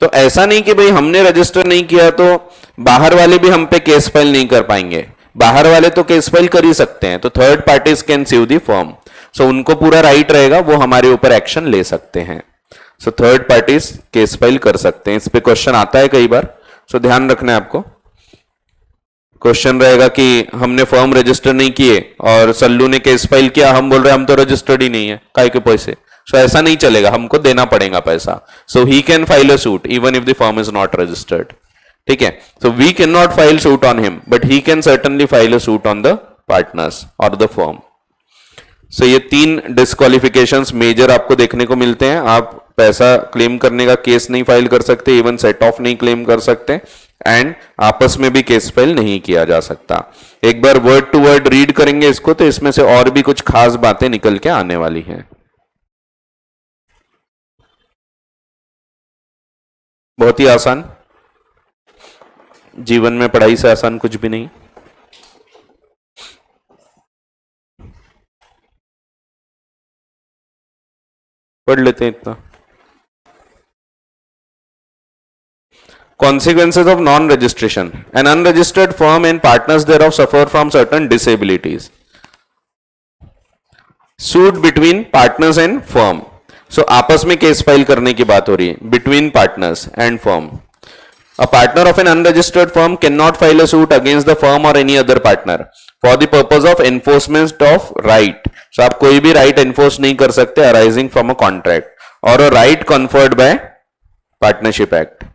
तो ऐसा नहीं कि भाई हमने रजिस्टर नहीं किया तो बाहर वाले भी हम पे केस फाइल नहीं कर पाएंगे। बाहर वाले तो केस फाइल कर ही सकते हैं, तो third parties can sue the firm। उनको पूरा राइट रहेगा, वो हमारे ऊपर एक्शन ले सकते हैं। थर्ड पार्टीज केस फाइल कर सकते हैं। इस पे क्वेश्चन आता है कई बार, ध्यान रखना है आपको। क्वेश्चन रहेगा कि हमने फर्म रजिस्टर नहीं किए और सल्लू ने केस फाइल किया, हम बोल रहे हैं हम तो रजिस्टर्ड ही नहीं है, काय के पैसे। ऐसा नहीं चलेगा, हमको देना पड़ेगा पैसा। He can file a suit even if the firm is not registered. ठीक है, we can not file suit on him but he can certainly file a suit on the partners और द फर्म। ये 3 डिस्क्वालिफिकेशंस major आपको देखने को मिलते हैं। आप पैसा क्लेम करने का केस नहीं फाइल कर सकते, इवन सेट ऑफ नहीं क्लेम कर सकते, एंड आपस में भी केस फाइल नहीं किया जा सकता। एक बार वर्ड टू वर्ड रीड करेंगे इसको तो इसमें से और भी कुछ खास बातें निकल के आने वाली हैं। बहुत ही आसान, जीवन में पढ़ाई से आसान कुछ भी नहीं। पढ़ लेते हैं इतना। Consequences of non-registration. An unregistered firm and partners thereof suffer from certain disabilities. Suit between partners and firm. So आपस में केस फाइल करने की बात हो रही है, between partners and firm. A partner of an unregistered firm cannot file a suit against the firm or any other partner for the purpose of enforcement of right. So आप कोई भी right enforce नहीं कर सकते arising from a contract or a right conferred by partnership act.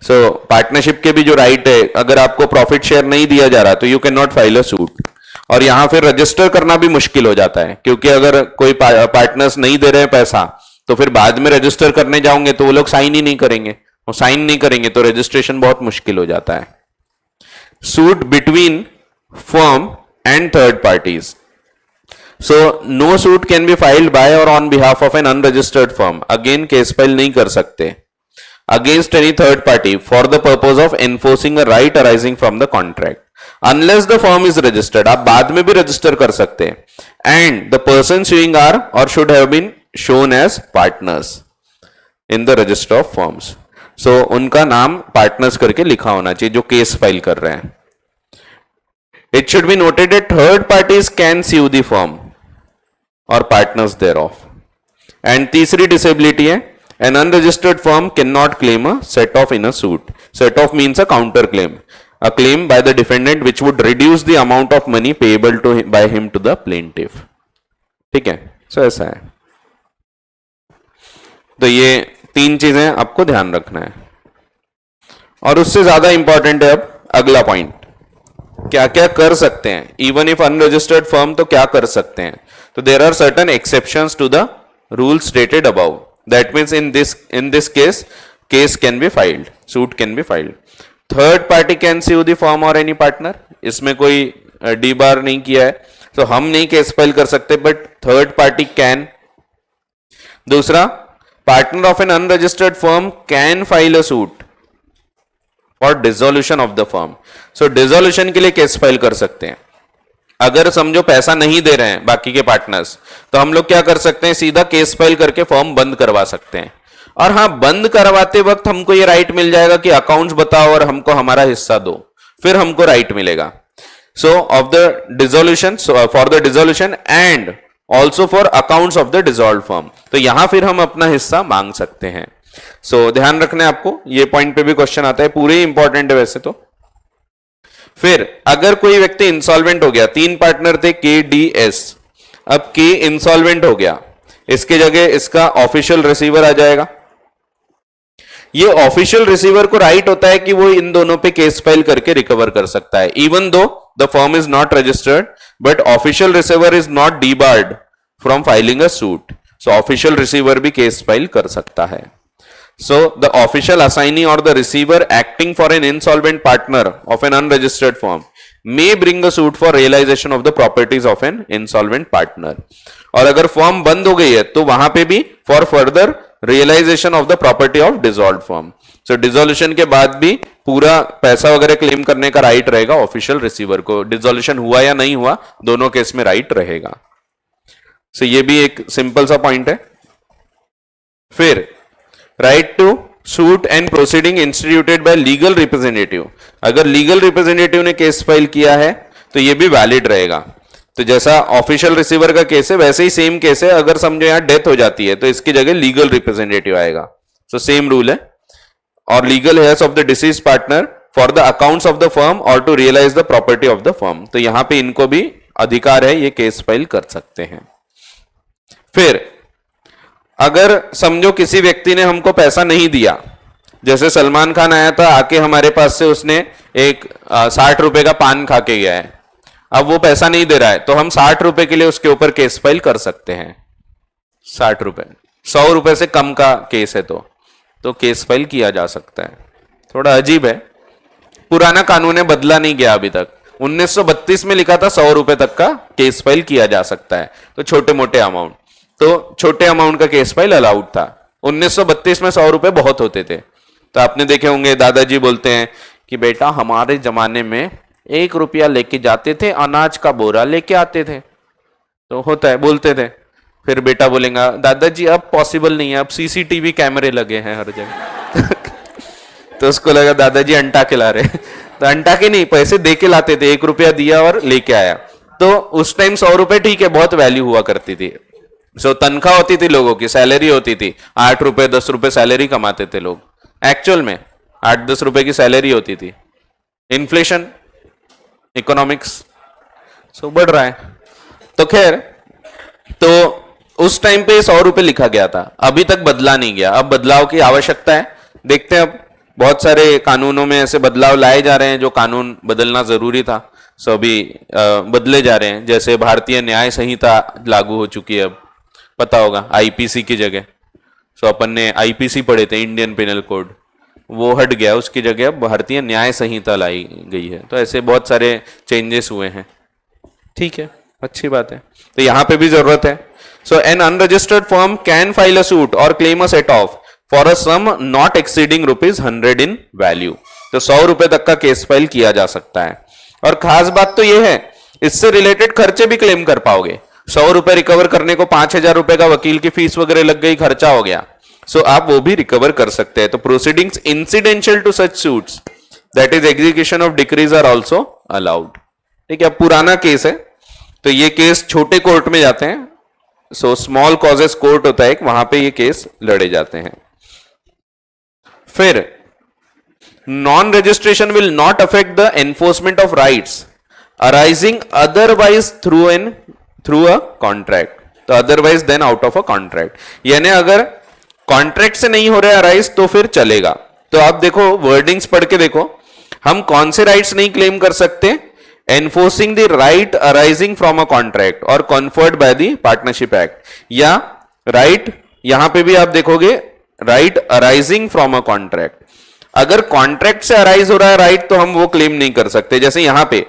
So partnership के भी जो right है, अगर आपको profit share नहीं दिया जा रहा तो you cannot file a suit. और यहां फिर रजिस्टर करना भी मुश्किल हो जाता है, क्योंकि अगर कोई पार्टनर्स नहीं दे रहे हैं पैसा तो फिर बाद में रजिस्टर करने जाओगे तो वो लोग साइन ही नहीं करेंगे, वो साइन नहीं करेंगे तो रजिस्ट्रेशन बहुत मुश्किल हो जाता है। Suit between firm and third parties. So no suit can be filed by or on behalf of an unregistered firm. Again case file नहीं कर सकते against any third party for the purpose of enforcing a right arising from the contract unless the firm is registered. आप बाद में भी register कर सकते हैं। And the person suing are or should have been shown as partners in the register of firms. So उनका नाम partners करके लिखा होना चाहिए जो केस फाइल कर रहे हैं। It should be noted that third parties can sue the firm और पार्टनर्स देयर ऑफ। एंड तीसरी डिसेबिलिटी है, an unregistered firm cannot claim a set off in a suit. Set off means a counter claim, a claim by the defendant which would reduce the amount of money payable to him, by him to the plaintiff. ठीक है, सो ऐसा है। तो ये तीन चीजें आपको ध्यान रखना है। और उससे ज्यादा इंपॉर्टेंट है अब अगला पॉइंट, क्या क्या कर सकते हैं इवन इफ अनरजिस्टर्ड फर्म। तो क्या कर सकते हैं? तो there are certain exceptions to the rule stated above. That means in this case can be filed, suit can be filed. Third party can sue the firm or any partner. इसमें कोई D बार नहीं किया है, तो हम नहीं case file कर सकते, बट थर्ड पार्टी कैन। दूसरा, partner of an unregistered firm can file a suit for dissolution of the firm. So dissolution के लिए केस फाइल कर सकते हैं। अगर समझो पैसा नहीं दे रहे हैं बाकी के पार्टनर्स, तो हम लोग क्या कर सकते हैं, सीधा केस फाइल करके फॉर्म बंद करवा सकते हैं। और हाँ, बंद करवाते वक्त हमको ये राइट मिल जाएगा कि अकाउंट्स बताओ और हमको हमारा हिस्सा दो, फिर हमको राइट मिलेगा। सो of the dissolution, for the dissolution and also for accounts of the dissolved firm, तो यहां फिर हम अपना हिस्सा मांग सकते हैं। सो ध्यान रखना है आपको, ये पॉइंट पे भी क्वेश्चन आता है, पूरे इंपॉर्टेंट है वैसे तो। फिर अगर कोई व्यक्ति इंसॉल्वेंट हो गया, तीन पार्टनर थे के डी एस, अब के इंसॉल्वेंट हो गया, इसके जगह इसका ऑफिशियल रिसीवर आ जाएगा। ये ऑफिशियल रिसीवर को राइट होता है कि वो इन दोनों पे केस फाइल करके रिकवर कर सकता है, even though the firm is not registered, but official receiver is not debarred from filing a suit. So official receiver भी केस फाइल कर सकता है। So the official assignee or the receiver acting for an insolvent partner of an unregistered firm may bring a suit for realization of the properties of an insolvent partner. और अगर firm बंद हो गई है तो वहां पे भी for further realization of the property of dissolved firm. So dissolution के बाद भी पूरा पैसा वगैरह क्लेम करने का राइट रहेगा ऑफिशियल रिसीवर को। डिसोल्यूशन हुआ या नहीं हुआ, दोनों केस में राइट रहेगा। So ये भी एक सिंपल सा पॉइंट है। फिर right to suit and proceeding instituted by legal representative. अगर लीगल रिप्रेजेंटेटिव ने केस फाइल किया है तो ये भी वैलिड रहेगा। तो जैसा ऑफिशियल रिसीवर का केस है वैसे ही सेम केस है, अगर समझो यहां डेथ हो जाती है तो इसकी जगह लीगल रिप्रेजेंटेटिव आएगा। सो सेम रूल है। और legal heirs of the deceased partner for the accounts of the firm or to realise the property of the firm, तो यहां पे इनको भी अधिकार है, ये केस फाइल कर सकते हैं। फिर अगर समझो किसी व्यक्ति ने हमको पैसा नहीं दिया, जैसे सलमान खान आया था, आके हमारे पास से उसने एक 60 रुपए का पान खा के गया है, अब वो पैसा नहीं दे रहा है, तो हम 60 रुपए के लिए उसके ऊपर केस फाइल कर सकते हैं। 60 रुपए, 100 रुपए से कम का केस है तो केस फाइल किया जा सकता है। थोड़ा अजीब है, पुराना कानून है, बदला नहीं गया अभी तक। 1932 में लिखा था 100 रुपए तक का केस फाइल किया जा सकता है, तो छोटे मोटे अमाउंट, तो छोटे अमाउंट का केस फाइल अलाउड था। 1932 में 100 रुपए बहुत होते थे। तो आपने देखे होंगे दादाजी बोलते हैं कि बेटा हमारे जमाने में 1 रुपया लेके जाते थे, अनाज का बोरा लेके आते थे, तो होता है, बोलते थे। फिर बेटा बोलेगा दादाजी अब पॉसिबल नहीं है, अब सीसीटीवी कैमरे लगे हैं हर जगह। तो उसको लगा दादाजी अंटा के ला रहे। तो अंटा के नहीं, पैसे दे के लाते थे, 1 रुपया दिया और लेके आया। तो उस टाइम 100 रुपए ठीक है, बहुत वैल्यू हुआ करती थी। सो तनख्वाह होती थी, लोगों की सैलरी होती थी, 8 रुपए 10 रुपए सैलरी कमाते थे लोग, एक्चुअल में 8-10 रुपए की सैलरी होती थी। इन्फ्लेशन, इकोनॉमिक्स सो बढ़ रहा है। तो खैर, तो उस टाइम पे 100 रुपए लिखा गया था, अभी तक बदला नहीं गया। अब बदलाव की आवश्यकता है, देखते हैं। अब बहुत सारे कानूनों में ऐसे बदलाव लाए जा रहे हैं जो कानून बदलना जरूरी था, सो अभी बदले जा रहे हैं। जैसे भारतीय न्याय संहिता लागू हो चुकी है, अब पता होगा, आईपीसी की जगह। सो अपन ने आईपीसी पढ़े थे, इंडियन पिनल कोड, वो हट गया, उसकी जगह अब भारतीय न्याय संहिता लाई गई है। तो ऐसे बहुत सारे चेंजेस हुए हैं, ठीक है, अच्छी बात है। तो यहां पे भी जरूरत है। So an unregistered firm can file a suit or claim a set off for a sum not exceeding ₹100 in value. तो 100 रुपए तक का केस फाइल किया जा सकता है। और खास बात तो यह है, इससे रिलेटेड खर्चे भी क्लेम कर पाओगे। 100 रुपए रिकवर करने को 5,000 रुपए का वकील की फीस वगैरह लग गई, खर्चा हो गया, सो आप वो भी रिकवर कर सकते हैं। तो proceedings incidental to such suits, that is execution of decrees, are also allowed. ठीक है, अब पुराना केस है तो ये केस छोटे कोर्ट में जाते हैं। सो स्मॉल कॉजेस कोर्ट होता है, वहां पे ये केस लड़े जाते हैं। फिर non registration will not affect the enforcement of rights arising otherwise through a contract. तो otherwise than out of a contract, यानी अगर कॉन्ट्रैक्ट से नहीं हो रहा है अराइज तो फिर चलेगा। तो आप देखो, वर्डिंग्स पढ़ के देखो, हम कौन से राइट्स नहीं क्लेम कर सकते? Enforcing the right arising from a contract or conferred by the partnership act, या राइट, यहां पे भी आप देखोगे right arising from a contract. अगर कॉन्ट्रैक्ट से अराइज हो रहा है राइट तो हम वो क्लेम नहीं कर सकते। जैसे यहां पे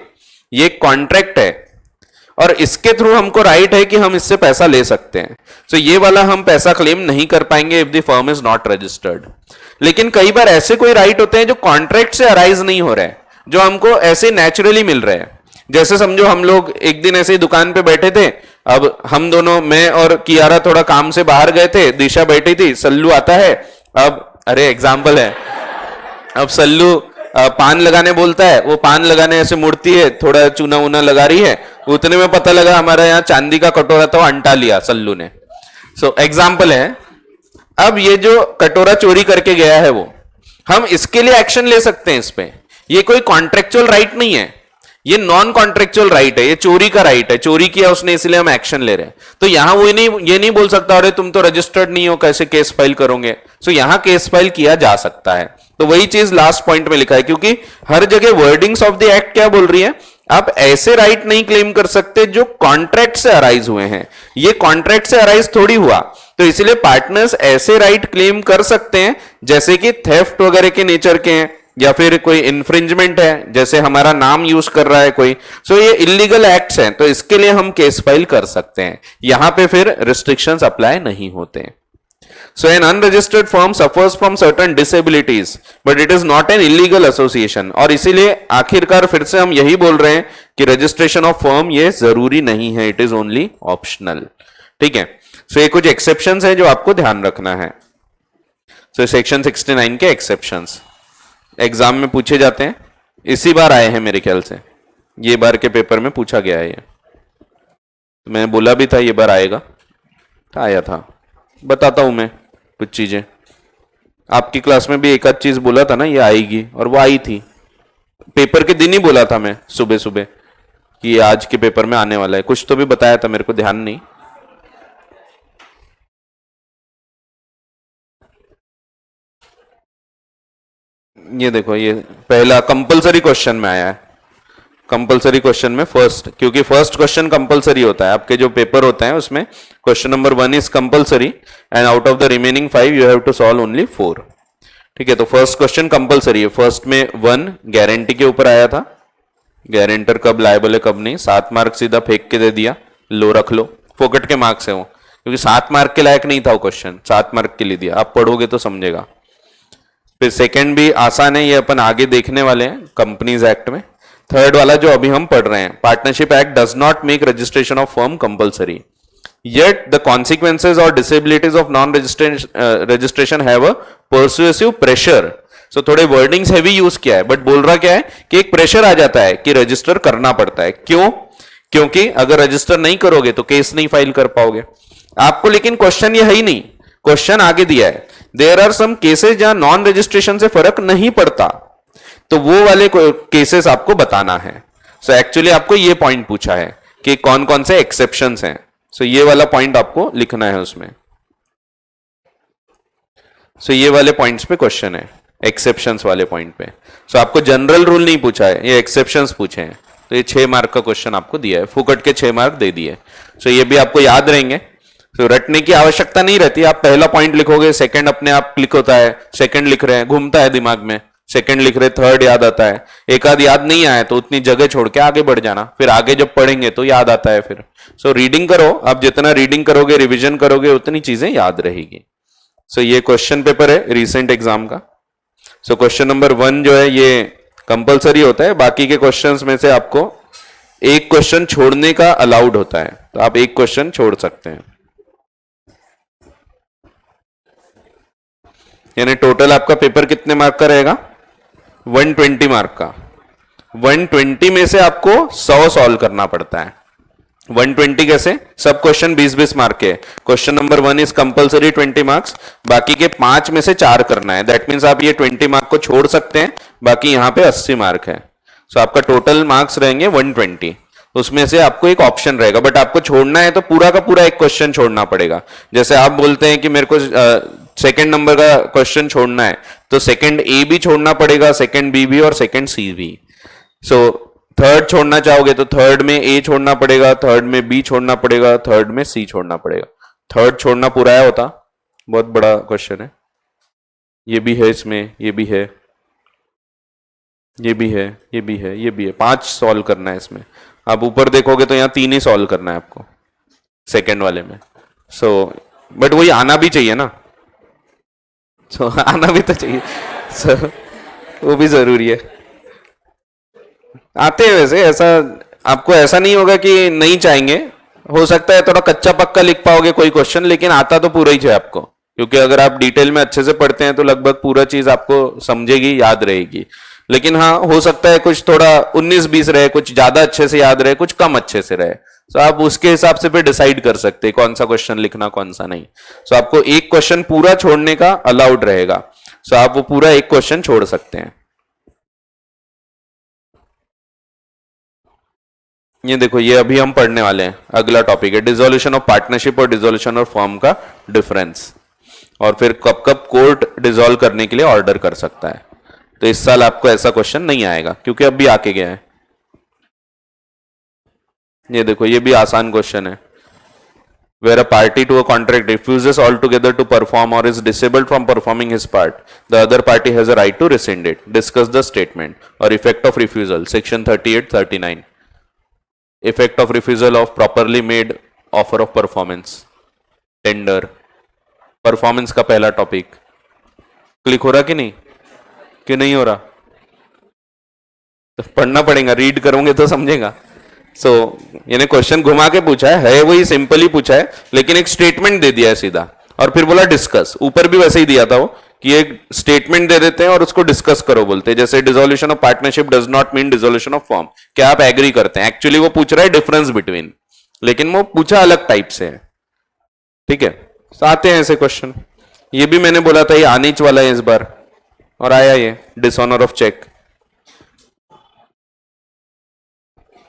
ये कॉन्ट्रैक्ट है और इसके थ्रू हमको राइट है कि हम इससे पैसा ले सकते हैं, तो ये वाला हम पैसा क्लेम नहीं कर पाएंगे if the firm is not registered. लेकिन कई बार ऐसे कोई राइट होते हैं जो कॉन्ट्रैक्ट से अराइज नहीं हो रहे हैं, जो हमको ऐसे नेचुरली मिल रहे हैं। जैसे समझो हम लोग एक दिन ऐसे ही दुकान पे बैठे थे, अब हम दोनों, मैं और कियारा थोड़ा काम से बाहर गए थे, दिशा बैठी थी, सल्लू आता है, अब अरे एग्जाम्पल है, अब सल्लू पान लगाने बोलता है, वो पान लगाने ऐसे मुड़ती है, थोड़ा चूना वूना लगा रही है, उतने में पता लगा हमारा यहाँ चांदी का कटोरा था, वो अंटा लिया सल्लू ने। सो एग्जाम्पल है। अब ये जो कटोरा चोरी करके गया है वो, हम इसके लिए एक्शन ले सकते हैं इस पे। ये कोई कॉन्ट्रेक्चुअल राइट नहीं है, ये नॉन कॉन्ट्रेक्चुअल राइट है, ये चोरी का राइट है, चोरी किया उसने इसलिए हम एक्शन ले रहे हैं। तो यहां वो ये नहीं बोल सकता अरे तुम तो रजिस्टर्ड नहीं हो, कैसे केस फाइल करोगे। सो यहां केस फाइल किया जा सकता है। तो वही चीज लास्ट पॉइंट में लिखा है, क्योंकि हर जगह वर्डिंग्स ऑफ द एक्ट क्या बोल रही है, आप ऐसे राइट नहीं क्लेम कर सकते जो कॉन्ट्रैक्ट से अराइज हुए हैं। ये कॉन्ट्रैक्ट से अराइज थोड़ी हुआ, तो इसलिए पार्टनर्स ऐसे राइट क्लेम कर सकते हैं जैसे कि थेफ्ट वगैरह के नेचर के हैं, या फिर कोई इन्फ्रिंजमेंट है, जैसे हमारा नाम यूज कर रहा है कोई। सो ये इलीगल एक्ट्स हैं, तो इसके लिए हम केस फाइल कर सकते हैं। यहां पे फिर रिस्ट्रिक्शंस अप्लाई नहीं होते। So an unregistered firm suffers from certain disabilities, but it is not an illegal association। और इसीलिए आखिरकार फिर से हम यही बोल रहे हैं कि रजिस्ट्रेशन ऑफ फर्म ये जरूरी नहीं है, इट इज ओनली ऑप्शनल। ठीक है, सो ये कुछ एक्सेप्शंस है जो आपको ध्यान रखना है। सो सेक्शन 69 के एक्सेप्शंस एग्जाम में पूछे जाते हैं, इसी बार आए हैं मेरे ख्याल से, ये बार के पेपर में पूछा गया है ये। मैं बोला भी था ये बार आएगा, था आया था, बताता हूं मैं कुछ चीजें। आपकी क्लास में भी एक आध चीज बोला था ना ये आएगी, और वो आई थी। पेपर के दिन ही बोला था मैं सुबह सुबह कि ये आज के पेपर में आने वाला है, कुछ तो भी बताया था, मेरे को ध्यान नहीं। ये देखो, ये पहला कंपलसरी क्वेश्चन में आया है। कंपलसरी क्वेश्चन में फर्स्ट, क्योंकि फर्स्ट क्वेश्चन कंपलसरी होता है, आपके जो पेपर होते हैं उसमें question number 1 is compulsory and out of the remaining 5 you have to solve only 4। ठीक है, तो फर्स्ट क्वेश्चन कंपलसरी है। फर्स्ट में 1 गारंटी के ऊपर आया था, गारंटर कब लायबल है कब नहीं, 7 मार्क सीधा फेंक के दे दिया, लो रख लो, फोकट के मार्क्स है वो, क्योंकि 7 मार्क के लायक नहीं था वो क्वेश्चन, 7 मार्क के लिए दिया, आप पढ़ोगे तो समझेगा। फिर सेकंड भी आसान है, ये अपन आगे देखने वाले हैं कंपनीज एक्ट में। थर्ड वाला जो अभी हम पढ़ रहे हैं, partnership act does not make registration of firm compulsory, yet the consequences or disabilities of non registration have a persuasive pressure. So थोड़े वर्डिंग्स हैवी यूज किया है, बट बोल रहा क्या है कि एक प्रेशर आ जाता है कि रजिस्टर करना पड़ता है। क्यों? क्योंकि अगर रजिस्टर नहीं करोगे तो केस नहीं फाइल कर पाओगे आपको। लेकिन क्वेश्चन ये है ही नहीं, क्वेश्चन आगे दिया है देयर आर सम केसेस जहां नॉन रजिस्ट्रेशन से फर्क नहीं पड़ता, तो वो वाले केसेस आपको बताना है। सो एक्चुअली आपको ये पॉइंट पूछा है कि कौन कौन से एक्सेप्शंस हैं। सो ये वाला पॉइंट आपको लिखना है उसमें। सो ये वाले पॉइंट्स पे क्वेश्चन है, एक्सेप्शंस वाले पॉइंट पे। सो आपको जनरल रूल नहीं पूछा है, ये एक्सेप्शंस पूछे हैं। तो ये 6 मार्क का क्वेश्चन आपको दिया है, फुकट के 6 मार्क दे दिए। सो ये भी आपको याद रहेंगे, तो रटने की आवश्यकता नहीं रहती। आप पहला पॉइंट लिखोगे, सेकंड अपने आप क्लिक होता है, सेकंड लिख रहे हैं घूमता है दिमाग में, सेकंड लिख रहे थर्ड याद आता है, एक आध याद नहीं आया तो उतनी जगह छोड़ के आगे बढ़ जाना, फिर आगे जब पढ़ेंगे तो याद आता है फिर। सो रीडिंग करो, आप जितना रीडिंग करोगे रिविजन करोगे उतनी चीजें याद रहेगी। सो ये क्वेश्चन पेपर है रिसेंट एग्जाम का। सो क्वेश्चन नंबर 1 जो है ये कंपलसरी होता है, बाकी के क्वेश्चंस में से आपको एक क्वेश्चन छोड़ने का अलाउड होता है, तो आप एक क्वेश्चन छोड़ सकते हैं। यानी टोटल आपका पेपर कितने मार्क का रहेगा? 120 मार्क का। 120 में से आपको 100 सॉल्व करना पड़ता है। 120 कैसे? सब क्वेश्चन 20-20 मार्क के। Question number 1 is compulsory 20 marks, बाकी के 5 में से 4 करना है। दैट मीन्स आप ये 20 मार्क को छोड़ सकते हैं, बाकी यहां पे 80 मार्क है। सो आपका टोटल मार्क्स रहेंगे 120। उसमें से आपको एक ऑप्शन रहेगा, बट आपको छोड़ना है तो पूरा का पूरा एक क्वेश्चन छोड़ना पड़ेगा। जैसे आप बोलते हैं कि मेरे को सेकंड नंबर का क्वेश्चन छोड़ना है, तो सेकंड ए भी छोड़ना पड़ेगा, सेकंड बी भी और सेकंड सी भी। सो थर्ड छोड़ना चाहोगे तो थर्ड में ए छोड़ना पड़ेगा, थर्ड में बी छोड़ना पड़ेगा, थर्ड में सी छोड़ना पड़ेगा। थर्ड छोड़ना पूरा है होता, बहुत बड़ा क्वेश्चन है। ये भी है इसमें, ये भी है, ये भी है, ये भी है, ये भी है। 5 सॉल्व करना है इसमें। आप ऊपर देखोगे तो यहाँ 3 ही सॉल्व करना है आपको सेकंड वाले में। सो बट वही आना भी चाहिए ना, सो आना भी तो चाहिए। सो वो भी जरूरी है। आते हैं वैसे, ऐसा आपको ऐसा नहीं होगा कि नहीं चाहेंगे। हो सकता है थोड़ा कच्चा पक्का लिख पाओगे कोई क्वेश्चन, लेकिन आता तो पूरा ही है आपको, क्योंकि अगर आप डिटेल में अच्छे से पढ़ते हैं तो लगभग पूरा चीज आपको समझेगी, याद रहेगी। लेकिन हाँ, हो सकता है कुछ थोड़ा 19-20 रहे, कुछ ज्यादा अच्छे से याद रहे, कुछ कम अच्छे से रहे। तो आप उसके हिसाब से फिर डिसाइड कर सकते हैं कौन सा क्वेश्चन लिखना, कौन सा नहीं। सो आपको एक क्वेश्चन पूरा छोड़ने का अलाउड रहेगा। सो आप वो पूरा एक क्वेश्चन छोड़ सकते हैं। ये देखो, ये अभी हम पढ़ने वाले हैं, अगला टॉपिक है डिसोल्यूशन ऑफ पार्टनरशिप और डिसोल्यूशन ऑफ फर्म का डिफरेंस, और फिर कब कब कोर्ट डिसॉल्व करने के लिए ऑर्डर कर सकता है। तो इस साल आपको ऐसा क्वेश्चन नहीं आएगा, क्योंकि अब भी आके गया है। ये देखो, ये भी आसान क्वेश्चन है। Where a party to a contract refuses altogether to perform or is disabled from performing his part, the other party has a right to rescind it. Discuss the statement or effect of refusal. Section 38-39. Effect of refusal of properly made offer of performance. Tender. Performance का पहला topic click हो रहा कि नहीं हो रहा? तो पढ़ना पड़ेगा, रीड करोगे तो समझेगा। सो यानी क्वेश्चन घुमा के पूछा है वही सिंपली पूछा है, लेकिन एक स्टेटमेंट दे दिया है सीधा, और फिर बोला डिस्कस। ऊपर भी वैसे ही दिया था वो, कि एक स्टेटमेंट दे देते हैं और उसको डिस्कस करो बोलते हैं। जैसे dissolution of partnership does not mean dissolution of firm. क्या आप एग्री करते हैं? एक्चुअली वो पूछ रहा है डिफरेंस बिटवीन, लेकिन वो पूछा अलग टाइप से है। ठीक है, तो आते हैं ऐसे क्वेश्चन। ये भी मैंने बोला था ये आने वाला है इस बार, और आया ये dishonour of cheque.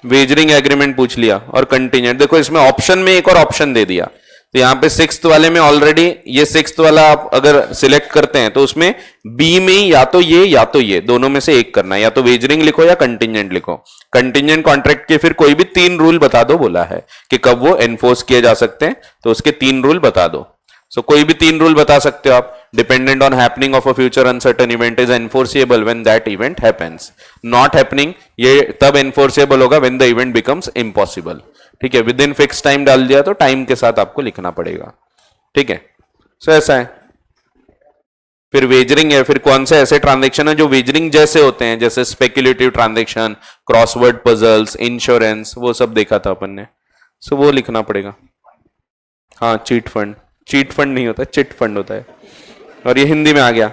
Wagering agreement पूछ लिया, और कंटिजेंट। देखो इसमें ऑप्शन में एक और ऑप्शन दे दिया, तो यहाँ पे 6th वाले में ऑलरेडी ये 6th वाला आप अगर सिलेक्ट करते हैं तो उसमें बी में या तो ये दोनों में से एक करना है, या तो वेजरिंग लिखो या कंटिजेंट लिखो। कंटिजेंट कॉन्ट्रैक्ट के फिर कोई भी 3 रूल बता दो बोला है कि कब वो एनफोर्स किए जा सकते हैं, तो उसके 3 रूल बता दो। सो कोई भी 3 रूल बता सकते हो आप। Dependent on happening of a future uncertain event is enforceable when that event happens. Not happening ये तब एनफोर्सिएबल होगा when the event becomes impossible. ठीक है, विद इन फिक्स टाइम डाल दिया तो टाइम के साथ आपको लिखना पड़ेगा। ठीक है, सो ऐसा है। फिर वेजरिंग है, फिर कौन से ऐसे ट्रांजेक्शन है जो वेजरिंग जैसे होते हैं, जैसे speculative transaction, crossword puzzles, insurance, वो सब देखा था अपन ने। सो वो लिखना पड़ेगा। हाँ, चीट फंड नहीं होता, चिट फंड होता है। और ये हिंदी में आ गया।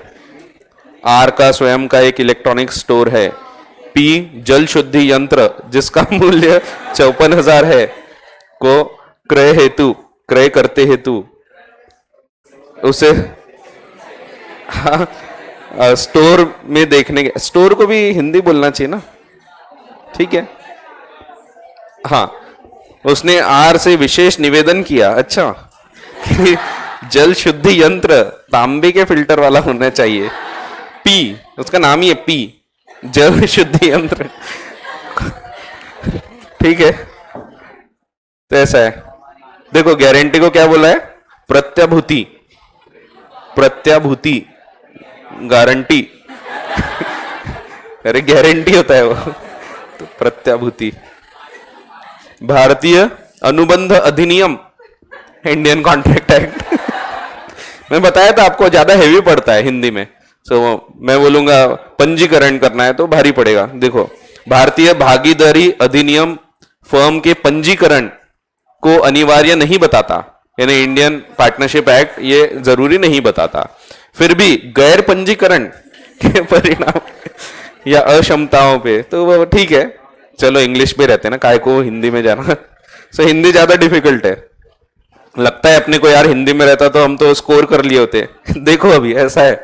आर का स्वयं का एक इलेक्ट्रॉनिक स्टोर है, पी जल शुद्धि यंत्र जिसका मूल्य 54,000 है को क्रय करते हेतु उसे स्टोर में देखने के, स्टोर को भी हिंदी बोलना चाहिए ना, ठीक है। हाँ, उसने आर से विशेष निवेदन किया, अच्छा, कि जल शुद्धि यंत्र तांबे के फिल्टर वाला होना चाहिए। पी, उसका नाम ही है पी, जल शुद्धि यंत्र, ठीक है। तो ऐसा है, देखो गारंटी को क्या बोला है, प्रत्याभूति, प्रत्याभूति, गारंटी अरे गारंटी होता है वो, तो प्रत्याभूति। भारतीय अनुबंध अधिनियम, इंडियन कॉन्ट्रैक्ट एक्ट मैं बताया था आपको, ज्यादा हेवी पड़ता है हिंदी में, सो मैं बोलूंगा पंजीकरण करना है तो भारी पड़ेगा। देखो, भारतीय भागीदारी अधिनियम फर्म के पंजीकरण को अनिवार्य नहीं बताता, यानी इंडियन पार्टनरशिप एक्ट ये जरूरी नहीं बताता, फिर भी गैर पंजीकरण के परिणाम या अक्षमताओं पे तो वो ठीक है, चलो इंग्लिश पे रहते हैं ना, काय को हिंदी में जाना। सो हिंदी ज्यादा डिफिकल्ट है, लगता है अपने को यार हिंदी में रहता तो हम तो स्कोर कर लिए होते देखो अभी ऐसा है।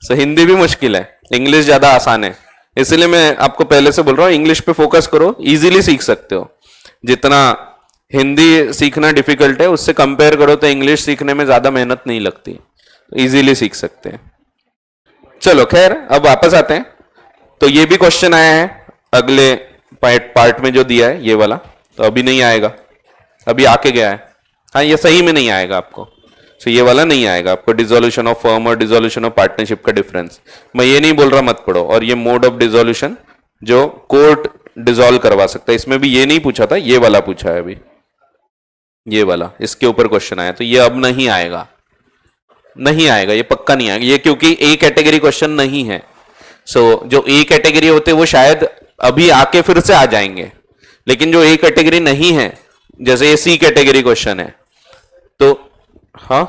सो हिंदी भी मुश्किल है, इंग्लिश ज्यादा आसान है, इसलिए मैं आपको पहले से बोल रहा हूँ इंग्लिश पे फोकस करो, इजीली सीख सकते हो। जितना हिंदी सीखना डिफिकल्ट है उससे कंपेयर करो तो इंग्लिश सीखने में ज्यादा मेहनत नहीं लगती, इजीली सीख सकते हैं। चलो खैर, अब वापस आते हैं। तो ये भी क्वेश्चन आया है अगले पार्ट में जो दिया है ये वाला, तो अभी नहीं आएगा, अभी आके गया है। हाँ, ये सही में नहीं आएगा आपको, तो ये वाला नहीं आएगा आपको, डिसोल्यूशन ऑफ फर्म और डिसोल्यूशन ऑफ पार्टनरशिप का डिफरेंस। मैं ये नहीं बोल रहा मत पढ़ो, और ये मोड ऑफ डिसोल्यूशन जो कोर्ट डिसॉल्व करवा सकता है, इसमें भी ये नहीं पूछा था, ये वाला पूछा है अभी, ये वाला इसके ऊपर क्वेश्चन आया, तो ये अब नहीं आएगा, नहीं आएगा, ये पक्का नहीं आएगा ये, क्योंकि ए कैटेगरी क्वेश्चन नहीं है। सो जो ए कैटेगरी होते वो शायद अभी आके फिर से आ जाएंगे, लेकिन जो ए कैटेगरी नहीं है, जैसे ये सी कैटेगरी क्वेश्चन है, तो हाँ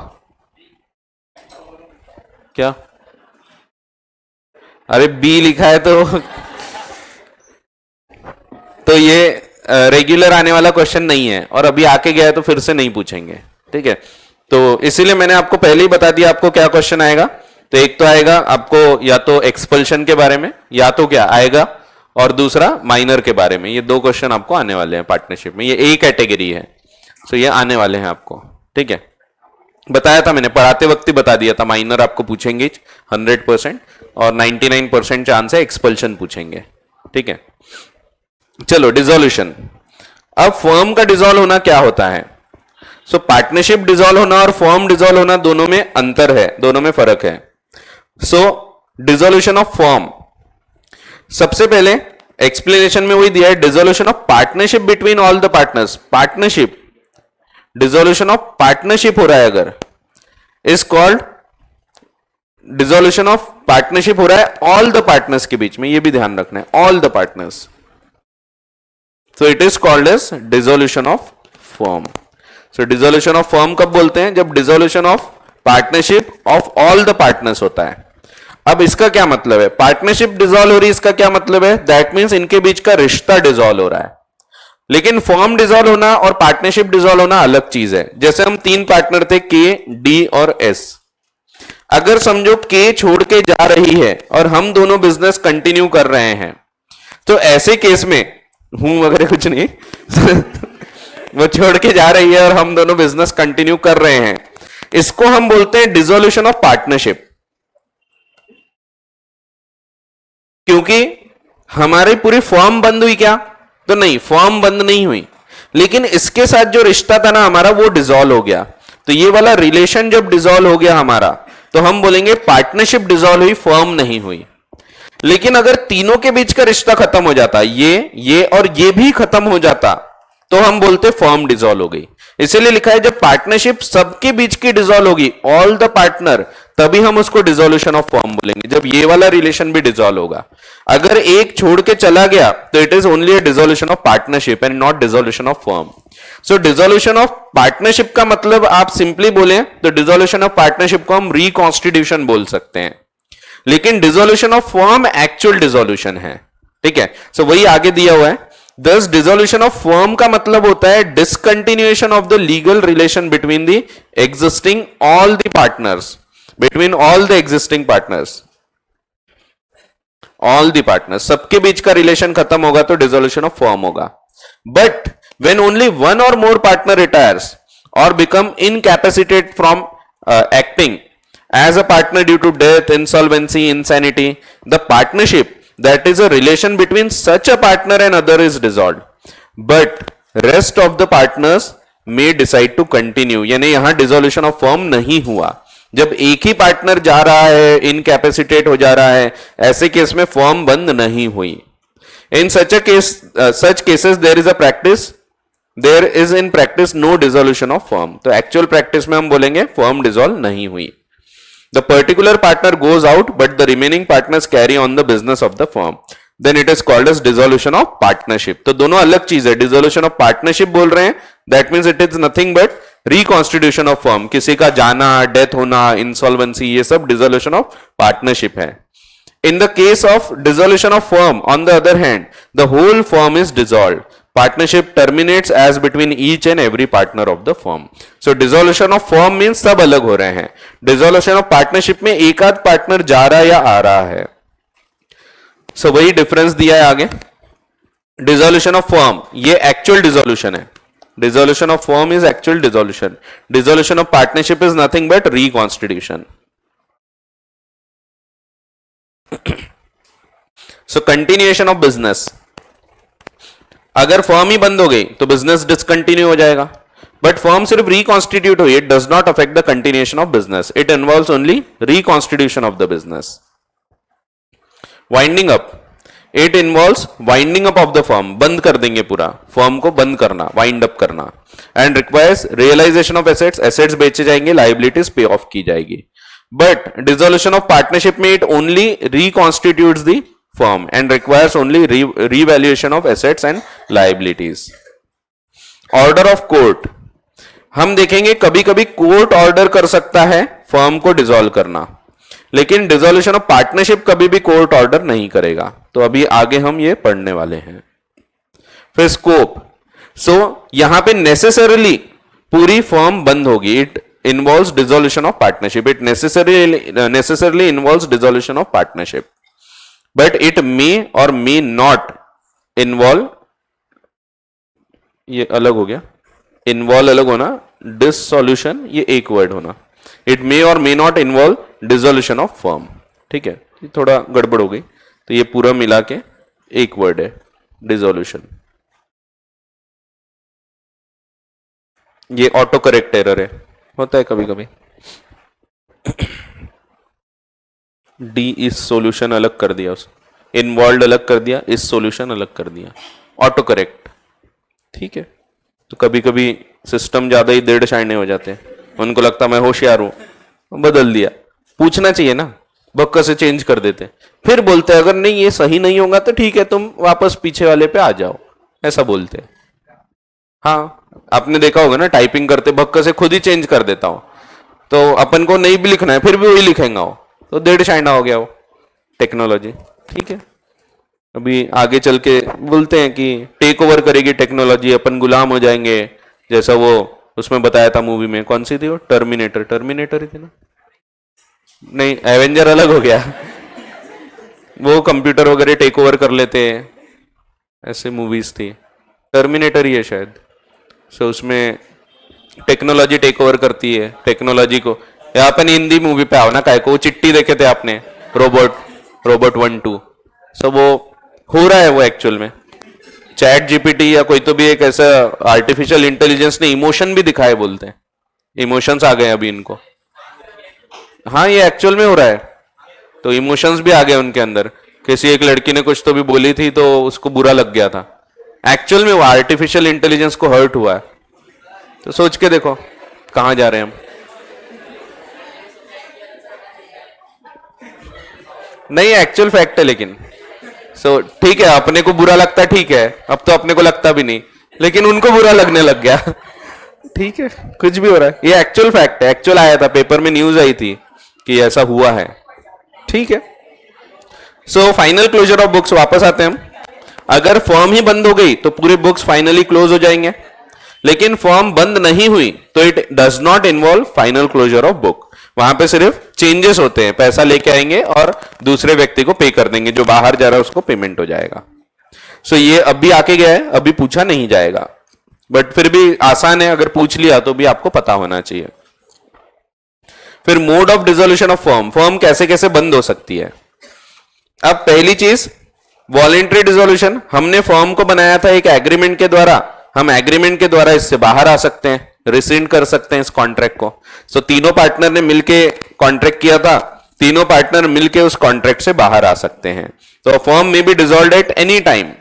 क्या, अरे बी लिखा है तो ये रेगुलर आने वाला क्वेश्चन नहीं है, और अभी आके गया है तो फिर से नहीं पूछेंगे, ठीक है। तो इसीलिए मैंने आपको पहले ही बता दिया आपको क्या क्वेश्चन आएगा। तो एक तो आएगा आपको या तो एक्सपल्शन के बारे में, या तो क्या आएगा, और दूसरा माइनर के बारे में। ये दो क्वेश्चन आपको आने वाले हैं पार्टनरशिप में, ये ए कैटेगरी है, सो ये आने वाले हैं आपको, ठीक है। बताया था मैंने, पढ़ाते वक्त ही बता दिया था, माइनर आपको पूछेंगे 100% और 99% चांस है एक्सपल्शन पूछेंगे, ठीक है। चलो डिसोल्यूशन, अब फर्म का डिसॉल्व होना क्या होता है। सो पार्टनरशिप डिसॉल्व होना और फर्म डिसॉल्व होना दोनों में अंतर है, दोनों में फर्क है। सो डिसोल्यूशन ऑफ फर्म, सबसे पहले एक्सप्लेनेशन में वही दिया है, dissolution of partnership between all the partners, partnership, dissolution of partnership हो रहा है अगर, is called dissolution of partnership हो रहा है ऑल द पार्टनर्स के बीच में, ये भी ध्यान रखना है, all the partners, so it is called as dissolution of firm. So dissolution of firm कब बोलते हैं, जब dissolution of partnership of all the partners होता है। अब इसका क्या मतलब है, पार्टनरशिप डिसॉल्व हो रही है, इसका क्या मतलब है, दैट मीन्स इनके बीच का रिश्ता डिसॉल्व हो रहा है। लेकिन फर्म डिसॉल्व होना और पार्टनरशिप डिसॉल्व होना अलग चीज है। जैसे हम तीन पार्टनर थे, के, डी और एस, अगर समझो के छोड़ के जा रही है और हम दोनों बिजनेस कंटिन्यू कर रहे हैं, तो ऐसे केस में हूं वगैरह कुछ नहीं वो छोड़ के जा रही है और हम दोनों बिजनेस कंटिन्यू कर रहे हैं, इसको हम बोलते हैं डिसोल्यूशन ऑफ पार्टनरशिप। क्योंकि हमारी पूरी फर्म बंद हुई क्या, तो नहीं, फर्म बंद नहीं हुई, लेकिन इसके साथ जो रिश्ता था ना हमारा वो डिसॉल्व हो गया। तो ये वाला रिलेशन जब डिसॉल्व हो गया हमारा, तो हम बोलेंगे पार्टनरशिप डिसॉल्व हुई, फर्म नहीं हुई। लेकिन अगर तीनों के बीच का रिश्ता खत्म हो जाता, ये और ये भी खत्म हो जाता, तो हम बोलते फर्म डिसॉल्व हो गई। इसीलिए लिखा है जब पार्टनरशिप सबके बीच की डिसॉल्व होगी, ऑल द पार्टनर, तभी हम उसको डिसोल्यूशन ऑफ फर्म बोलेंगे, जब ये वाला रिलेशन भी डिसॉल्व होगा। अगर एक छोड़ के चला गया तो it is only a dissolution of partnership and not dissolution of firm. So dissolution of partnership का मतलब आप सिंपली बोले तो डिसोल्यूशन ऑफ पार्टनरशिप को हम रिकॉन्स्टिट्यूशन बोल सकते हैं, लेकिन dissolution of firm actual dissolution है, ठीक है, सो वही आगे दिया हुआ है। दस डिसोल्यूशन ऑफ फर्म का मतलब होता है discontinuation of the legal relation between the existing all the partners, between all the existing partners, all the partners, सबके बीच का रिलेशन खत्म होगा तो डिसोल्यूशन ऑफ फर्म होगा। But when only one or more partner retires or become incapacitated from acting as a partner due to death, insolvency, insanity, the partnership that is a relation between such a partner and other is dissolved, but rest of the partners may decide to continue। यानी यहां dissolution of firm नहीं हुआ, जब एक ही partner जा रहा है, incapacitate हो जा रहा है, ऐसे केस में फर्म बंद नहीं हुई। In such cases there is a practice, there is in practice no dissolution of firm. तो एक्चुअल प्रैक्टिस में हम बोलेंगे फर्म डिसॉल्व नहीं हुई। The particular partner goes out but the remaining partners carry on the business of the firm, then it is called as dissolution of partnership. तो दोनों अलग चीज है। डिसोल्यूशन ऑफ पार्टनरशिप बोल रहे हैं, that means it is nothing but reconstitution of firm, किसी का जाना, डेथ होना, इंसॉल्वेंसी, ये सब डिसोल्यूशन ऑफ पार्टनरशिप है। In the case of dissolution of firm, on the other hand, the whole firm is dissolved. Partnership terminates as between each and every partner of the firm. So dissolution of firm means सब अलग हो रहे हैं। Dissolution of partnership में एक आध partner जा रहा या आ रहा है। So वही डिफरेंस दिया है आगे। Dissolution of firm ये actual dissolution है। Dissolution of firm is actual dissolution. Dissolution of partnership is nothing but reconstitution. So continuation of business, अगर फर्म ही बंद हो गई तो बिजनेस डिसकंटिन्यू हो जाएगा, बट फर्म सिर्फ रिकॉन्स्टिट्यूट हुई, it does not affect the continuation of business, it involves only reconstitution of the business. Winding up, it involves winding up of the firm, बंद कर देंगे पूरा फर्म को, बंद करना, वाइंड अप करना, and requires realisation of assets, assets बेचे जाएंगे, लाइबिलिटीज पे ऑफ की जाएगी। But dissolution of partnership में it only reconstitutes the firm and requires only revaluation of assets and liabilities. Order of court, हम देखेंगे कभी कभी कोर्ट ऑर्डर कर सकता है फर्म को डिसॉल्व करना, लेकिन डिसोल्यूशन ऑफ पार्टनरशिप कभी भी कोर्ट ऑर्डर नहीं करेगा। तो अभी आगे हम ये पढ़ने वाले हैं। फिर स्कोप, सो यहां पे नेसेसरली पूरी फर्म बंद होगी, it involves dissolution of partnership, it necessarily involves dissolution of partnership, but it may or may not involve, ये अलग हो गया, involve अलग होना, dissolution ये एक वर्ड होना, it may or may not involve dissolution of firm। ठीक है, थोड़ा गड़बड़ हो गई, तो ये पूरा मिला के एक वर्ड है dissolution। ये ऑटो करेक्ट एरर है, होता है कभी कभी। डी इस सॉल्यूशन अलग कर दिया, उस इन्वॉल्व अलग कर दिया, इस सॉल्यूशन अलग कर दिया, ऑटो करेक्ट। ठीक है, तो कभी कभी सिस्टम ज्यादा ही देड़ शाइने हो जाते हैं, उनको लगता मैं होशियार हूं, बदल दिया। पूछना चाहिए ना, बक्का से चेंज कर देते, फिर बोलते अगर नहीं ये सही नहीं होगा तो ठीक है तुम वापस पीछे वाले पे आ जाओ, ऐसा बोलते। हाँ, आपने देखा होगा ना, टाइपिंग करते भक्का से खुद ही चेंज कर देता हूं, तो अपन को नहीं भी लिखना है फिर भी वही लिखेंगे वो, तो डेढ़ चाइना हो गया वो टेक्नोलॉजी। ठीक है, अभी आगे चल के बोलते हैं कि टेक ओवर करेगी टेक्नोलॉजी, अपन गुलाम हो जाएंगे, जैसा वो उसमें बताया था मूवी में, कौन सी थी वो, टर्मिनेटर ही थी ना, नहीं एवेंजर अलग हो गया वो कंप्यूटर वगैरह टेक ओवर कर लेते हैं, ऐसे मूवीज थी, टर्मिनेटर ही है शायद। सो उसमें टेक्नोलॉजी टेक ओवर करती है टेक्नोलॉजी को। या अपन हिंदी मूवी पे आओ ना, काय को चिट्ठी देखे थे आपने, रोबोट 1-2, सो वो हो रहा है वो एक्चुअल में। चैट जीपीटी या कोई तो भी एक ऐसा आर्टिफिशियल इंटेलिजेंस ने इमोशन भी दिखाए, बोलते हैं इमोशंस आ गए अभी इनको। हाँ, ये एक्चुअल में हो रहा है, तो इमोशंस भी आ गए उनके अंदर। किसी एक लड़की ने कुछ तो भी बोली थी तो उसको बुरा लग गया था, एक्चुअल में वो आर्टिफिशियल इंटेलिजेंस को हर्ट हुआ है। तो सोच के देखो कहां जा रहे हैं हम। नहीं, एक्चुअल फैक्ट है, लेकिन सो ठीक है, अपने को बुरा लगता है, ठीक है, अब तो अपने को लगता भी नहीं, लेकिन उनको बुरा लगने लग गया ठीक है, कुछ भी हो रहा है, ये एक्चुअल फैक्ट है, एक्चुअल आया था पेपर में, न्यूज आई थी कि ऐसा हुआ है। ठीक है, so final closure of books वापस आते हैं हम। अगर फर्म ही बंद हो गई तो पूरे बुक्स फाइनली क्लोज हो जाएंगे, लेकिन फर्म बंद नहीं हुई तो it does not involve final closure of book. वहां पे सिर्फ चेंजेस होते हैं, पैसा लेके आएंगे और दूसरे व्यक्ति को पे कर देंगे, जो बाहर जा रहा है उसको पेमेंट हो जाएगा। सो ये अभी आके गया है, अभी पूछा नहीं जाएगा, बट फिर भी आसान है, अगर पूछ लिया तो भी आपको पता होना चाहिए। फिर mode of dissolution of firm, firm कैसे कैसे बंद हो सकती है। अब पहली चीज वॉलेंट्री डिसोल्यूशन, हमने फर्म को बनाया था एक एग्रीमेंट के द्वारा, हम एग्रीमेंट के द्वारा इससे बाहर आ सकते हैं, रिसेंड कर सकते हैं इस कॉन्ट्रैक्ट को। सो तीनों पार्टनर ने मिलके कॉन्ट्रैक्ट किया था, तीनों पार्टनर मिलके उस कॉन्ट्रैक्ट से बाहर आ सकते हैं। तो firm may be dissolved at any time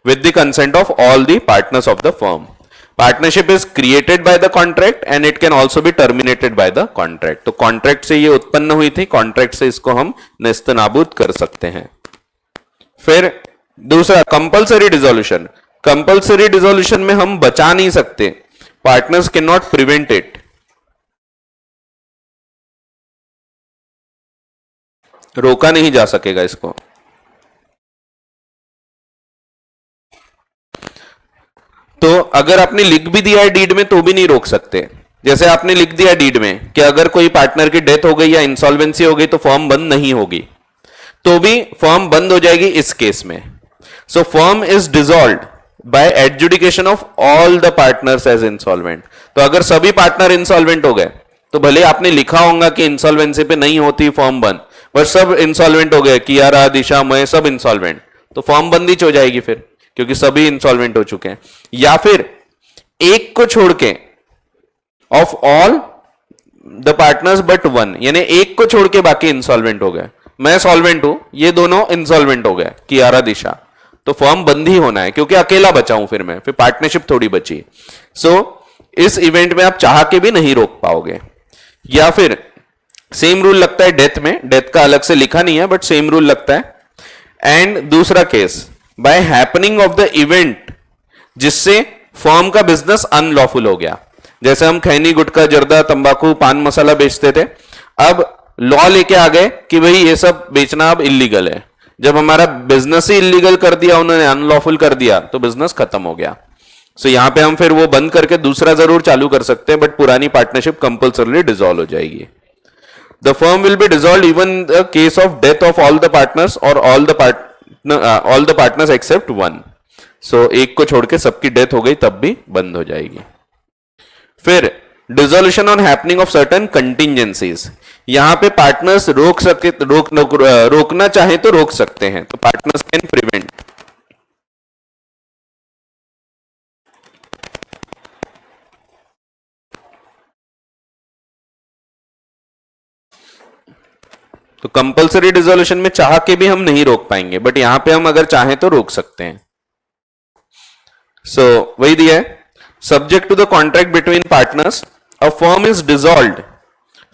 with the consent of all the partners of the firm. Partnership is created by the contract and it can also be terminated by the contract. तो contract से ये उत्पन्न हुई थी, contract से इसको हम नेस्तनाबूद कर सकते हैं। फिर दूसरा compulsory dissolution. Compulsory dissolution में हम बचा नहीं सकते, partners cannot prevent it. रोका नहीं जा सकेगा इसको। तो अगर आपने लिख भी दिया है डीड में तो भी नहीं रोक सकते। जैसे आपने लिख दिया डीड में कि अगर कोई पार्टनर की डेथ हो गई या इंसॉल्वेंसी हो गई तो फर्म बंद नहीं होगी, तो भी फर्म बंद हो जाएगी इस केस में। So firm is dissolved by adjudication of all the partners as insolvent. तो अगर सभी पार्टनर इंसॉल्वेंट हो गए तो भले आपने लिखा होगा कि इंसॉल्वेंसी पे नहीं होती फर्म बंद, बट सब इंसॉल्वेंट हो गए, कियारा, दिशा, मैं सब इंसॉल्वेंट, तो फर्म बंद ही हो जाएगी फिर, क्योंकि सभी इंसॉल्वेंट हो चुके हैं। या फिर एक को छोड़ के of all the partners but one, यानी एक को छोड़ के बाकी इंसॉल्वेंट हो गए, मैं सॉल्वेंट हूं, ये दोनों इंसॉल्वेंट हो गए, कियारा, दिशा, तो फर्म बंद ही होना है, क्योंकि अकेला बचा हूं फिर मैं, फिर पार्टनरशिप थोड़ी बची। सो इस इवेंट में आप चाह के भी नहीं रोक पाओगे। या फिर सेम रूल लगता है डेथ में, डेथ का अलग से लिखा नहीं है बट सेम रूल लगता है। एंड दूसरा case by happening of the event, जिससे फर्म का बिजनेस अनलॉफुल हो गया। जैसे हम खैनी, गुटखा, जर्दा, तंबाकू, पान मसाला बेचते थे, अब लॉ लेके आ गए कि भाई ये सब बेचना अब इलीगल है। जब हमारा बिजनेस ही इलीगल कर दिया उन्होंने, अनलॉफुल कर दिया, तो बिजनेस खत्म हो गया। सो यहां पे हम फिर वो बंद करके दूसरा जरूर चालू कर सकते हैं, बट पुरानी पार्टनरशिप कंपल्सरली डिसॉल्व हो जाएगी। The firm will be dissolve even in the case of death of all the partners or all the partners except one. So एक को छोड़ के सबकी डेथ हो गई तब भी बंद हो जाएगी। फिर dissolution on happening of certain contingencies, यहां पे पार्टनर्स रोकना चाहे तो रोक सकते हैं, तो पार्टनर्स कैन प्रिवेंट। तो कंपल्सरी डिसोल्यूशन में चाह के भी हम नहीं रोक पाएंगे, बट यहां पे हम अगर चाहें तो रोक सकते हैं। सो वही दिया है, subject to the contract between partners a firm is dissolved,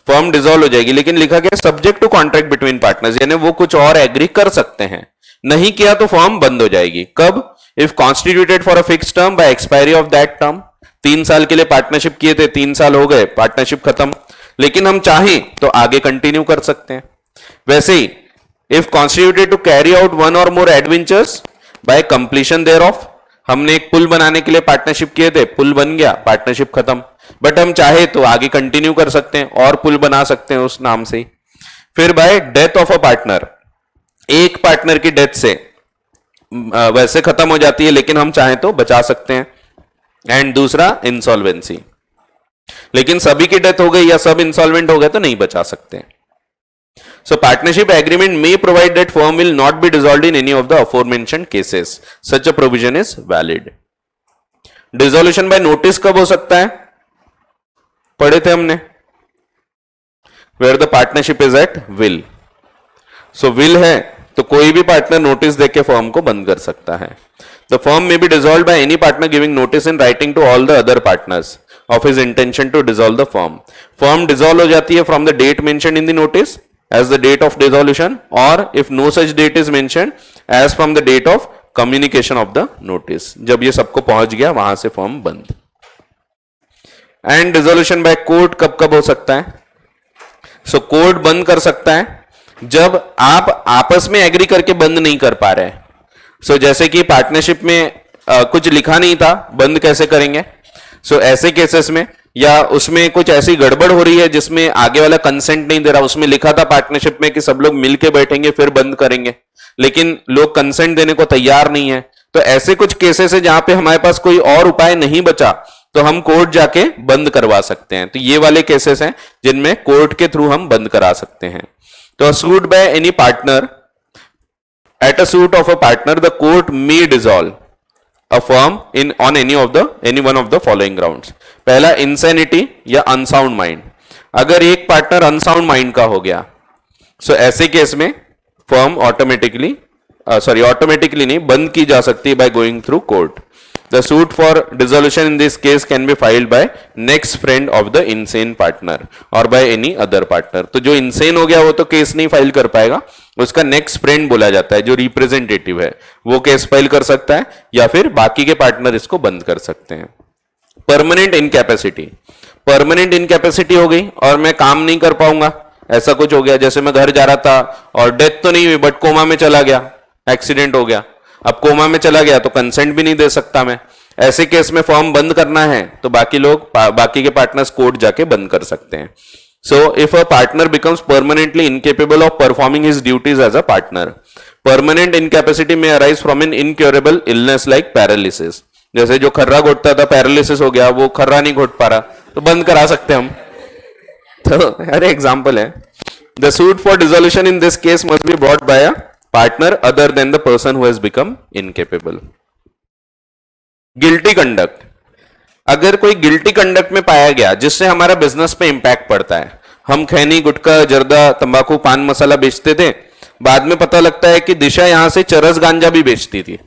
firm dissolve हो जाएगी, लेकिन लिखा गया subject to contract between partners, यानी वो कुछ और एग्री कर सकते हैं, नहीं किया तो फर्म बंद हो जाएगी। कब? If constituted for a fix term by expiry of that term, 3 साल के लिए पार्टनरशिप किए थे, 3 साल हो गए, पार्टनरशिप खत्म, लेकिन हम चाहें तो आगे कंटिन्यू कर सकते हैं। वैसे ही if constituted to carry out one or more adventures by completion thereof, हमने एक पुल बनाने के लिए पार्टनरशिप किए थे, पुल बन गया, पार्टनरशिप खत्म, बट हम चाहे तो आगे कंटिन्यू कर सकते हैं और पुल बना सकते हैं उस नाम से। फिर bye death of a partner, एक पार्टनर की डेथ से वैसे खत्म हो जाती है, लेकिन हम चाहे तो बचा सकते हैं। एंड दूसरा इंसॉल्वेंसी, लेकिन सभी की डेथ हो गई या सब इंसॉल्वेंट हो गए तो नहीं बचा सकते। So partnership agreement may provide that firm will not be dissolved in any of the aforementioned cases. Such a provision is valid. Dissolution by notice कब हो सकता है? पढ़े थे हमने, where the partnership is at will. So will है तो कोई भी पार्टनर नोटिस देके फर्म को बंद कर सकता है। The firm may be dissolved by any partner giving notice in writing to all the other partners of his intention to dissolve the firm. Firm dissolve हो जाती है from the date mentioned in the notice as the date of dissolution, or if no such date is mentioned, as from the date of communication of the notice. जब ये सबको पहुंच गया वहां से फर्म बंद। एंड डिसोल्यूशन बाय कोर्ट कब कब हो सकता है? सो कोर्ट बंद कर सकता है जब आप आपस में एग्री करके बंद नहीं कर पा रहे, जैसे कि पार्टनरशिप में कुछ लिखा नहीं था, बंद कैसे करेंगे? ऐसे केसेस में, या उसमें कुछ ऐसी गड़बड़ हो रही है जिसमें आगे वाला कंसेंट नहीं दे रहा, उसमें लिखा था पार्टनरशिप में कि सब लोग मिलके बैठेंगे फिर बंद करेंगे, लेकिन लोग कंसेंट देने को तैयार नहीं है, तो ऐसे कुछ केसेस है जहां पे हमारे पास कोई और उपाय नहीं बचा, तो हम कोर्ट जाके बंद करवा सकते हैं। तो ये वाले केसेस हैं जिनमें कोर्ट के थ्रू हम बंद करा सकते हैं। तो suit by any partner, at a suit of a partner the court may dissolve a firm in on any one of the following grounds। पहला, इंसैनिटी या अनसाउंड माइंड। अगर एक पार्टनर अनसाउंड माइंड का हो गया, ऐसे केस में firm automatically नहीं, बंद की जा सकती है by going through court. The suit for dissolution in this case can be filed bye next friend of the insane partner और बाय एनी अदर पार्टनर। तो जो इनसेन हो गया वो तो केस नहीं फाइल कर पाएगा, उसका नेक्स्ट फ्रेंड बोला जाता है, जो रिप्रेजेंटेटिव है वो केस फाइल कर सकता है, या फिर बाकी के पार्टनर इसको बंद कर सकते हैं। परमानेंट इनकैपेसिटी, परमानेंट इनकैपेसिटी हो गई और मैं काम नहीं कर पाऊंगा, ऐसा कुछ हो गया, जैसे मैं घर जा रहा था और डेथ तो नहीं हुई बट कोमा में चला गया, एक्सीडेंट हो गया, अब कोमा में चला गया तो कंसेंट भी नहीं दे सकता मैं। ऐसे केस में फॉर्म बंद करना है तो बाकी के पार्टनर्स कोर्ट जाके बंद कर सकते हैं। So if a partner becomes permanently incapable of performing his duties as a partner, permanent incapacity may arise from an incurable illness like paralysis। जैसे जो खर्रा घोटता था, पैरालिसिस हो गया, वो खर्रा नहीं घोट पा रहा, तो बंद करा सकते हम। तो अरे एग्जांपल है। The suit for dissolution in this case must be brought by a partner other than the person who has become incapable। Guilty conduct, अगर कोई गिल्टी कंडक्ट में पाया गया जिससे हमारा बिजनेस पे इंपैक्ट पड़ता है, हम खैनी, गुटखा, जर्दा, तंबाकू, पान मसाला बेचते थे, बाद में पता लगता है कि दिशा यहां से चरस गांजा भी बेचती थी।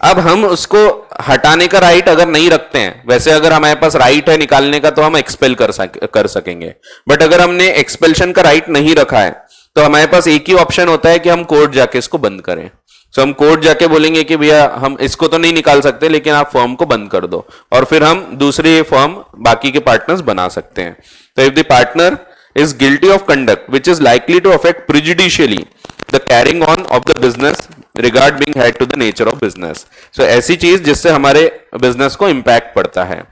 अब हम उसको हटाने का राइट अगर नहीं रखते हैं, वैसे अगर हमारे पास राइट है निकालने का तो हम एक्सपेल कर सकेंगे, बट अगर हमने एक्सपेल्शन का राइट नहीं रखा है तो हमारे पास एक ही ऑप्शन होता है कि हम कोर्ट जाके इसको बंद करें। हम कोर्ट जाके बोलेंगे कि भैया हम इसको तो नहीं निकाल सकते, लेकिन आप फर्म को बंद कर दो, और फिर हम दूसरी फर्म बाकी के पार्टनर्स बना सकते हैं। तो if the partner is guilty of conduct which is likely to affect prejudicially the carrying on of the business regard being had to the nature of business, ऐसी चीज जिससे हमारे बिजनेस को इंपैक्ट पड़ता है।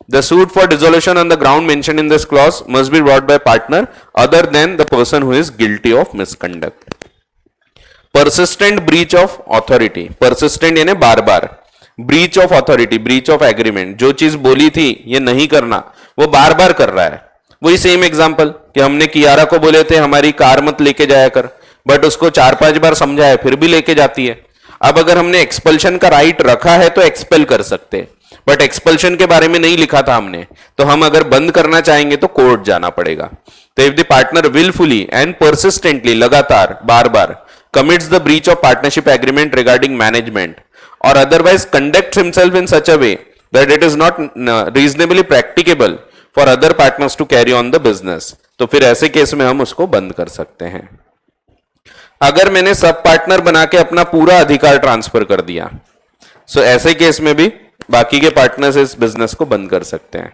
The suit for dissolution on the ground mentioned in this clause must be brought by partner other than the person who is guilty of misconduct। Persistent breach of authority, persistent यानी बार बार, breach of authority, breach of agreement, जो चीज बोली थी ये नहीं करना वो बार बार कर रहा है। वही सेम एग्जांपल कि हमने कियारा को बोले थे हमारी कार मत लेके जाया कर, बट उसको 4-5 बार समझाया फिर भी लेके जाती है। अब अगर हमने एक्सपल्शन का राइट रखा है तो एक्सपेल कर सकते हैं, बट एक्सपल्शन के बारे में नहीं लिखा था हमने, तो हम अगर बंद करना चाहेंगे तो कोर्ट जाना पड़ेगा। तो if the partner wilfully and persistently, लगातार बार बार, commits the breach of partnership agreement regarding management or otherwise conducts himself in such a way that it is not reasonably practicable for other partners to carry on the business, तो फिर ऐसे case में हम उसको बंद कर सकते हैं। अगर मैंने सब पार्टनर बना के अपना पूरा अधिकार ट्रांसफर कर दिया, ऐसे केस में भी बाकी के पार्टनर्स इस बिजनेस को बंद कर सकते हैं।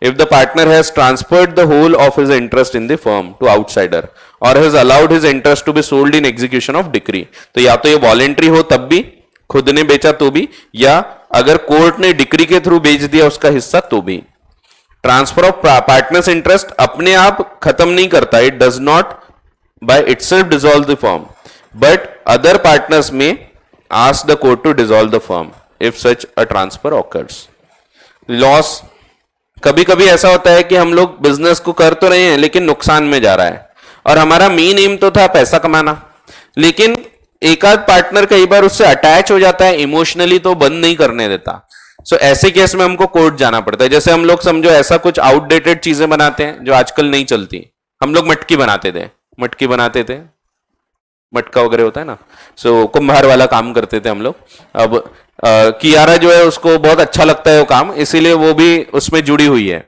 If the partner has transferred the whole of his interest in the firm to outsider or has allowed his interest to be sold in execution of decree, तो या तो ये वॉलेंट्री हो तब भी, खुद ने बेचा तो भी, या अगर कोर्ट ने डिक्री के थ्रू बेच दिया उसका हिस्सा तो भी। ट्रांसफर ऑफ पार्टनर्स इंटरेस्ट अपने आप खत्म नहीं करता, it does not by itself dissolve the firm, but other partners may ask the court to dissolve the firm if such a transfer occurs. Loss, कभी कभी ऐसा होता है कि हम लोग बिजनेस को कर तो रहे हैं लेकिन नुकसान में जा रहा है, और हमारा मेन एम तो था पैसा कमाना, लेकिन एक आध पार्टनर कई बार उससे अटैच हो जाता है इमोशनली, तो बंद नहीं करने देता। ऐसे केस में हमको कोर्ट जाना पड़ता है। जैसे हम लोग समझो ऐसा कुछ आउटडेटेड चीजें बनाते हैं जो आजकल नहीं चलती। हम लोग मटकी बनाते थे, मटका वगैरह होता है ना, कुम्हार वाला काम करते थे हम लोग। अब कियारा जो है उसको बहुत अच्छा लगता है वो काम, इसीलिए वो भी उसमें जुड़ी हुई है।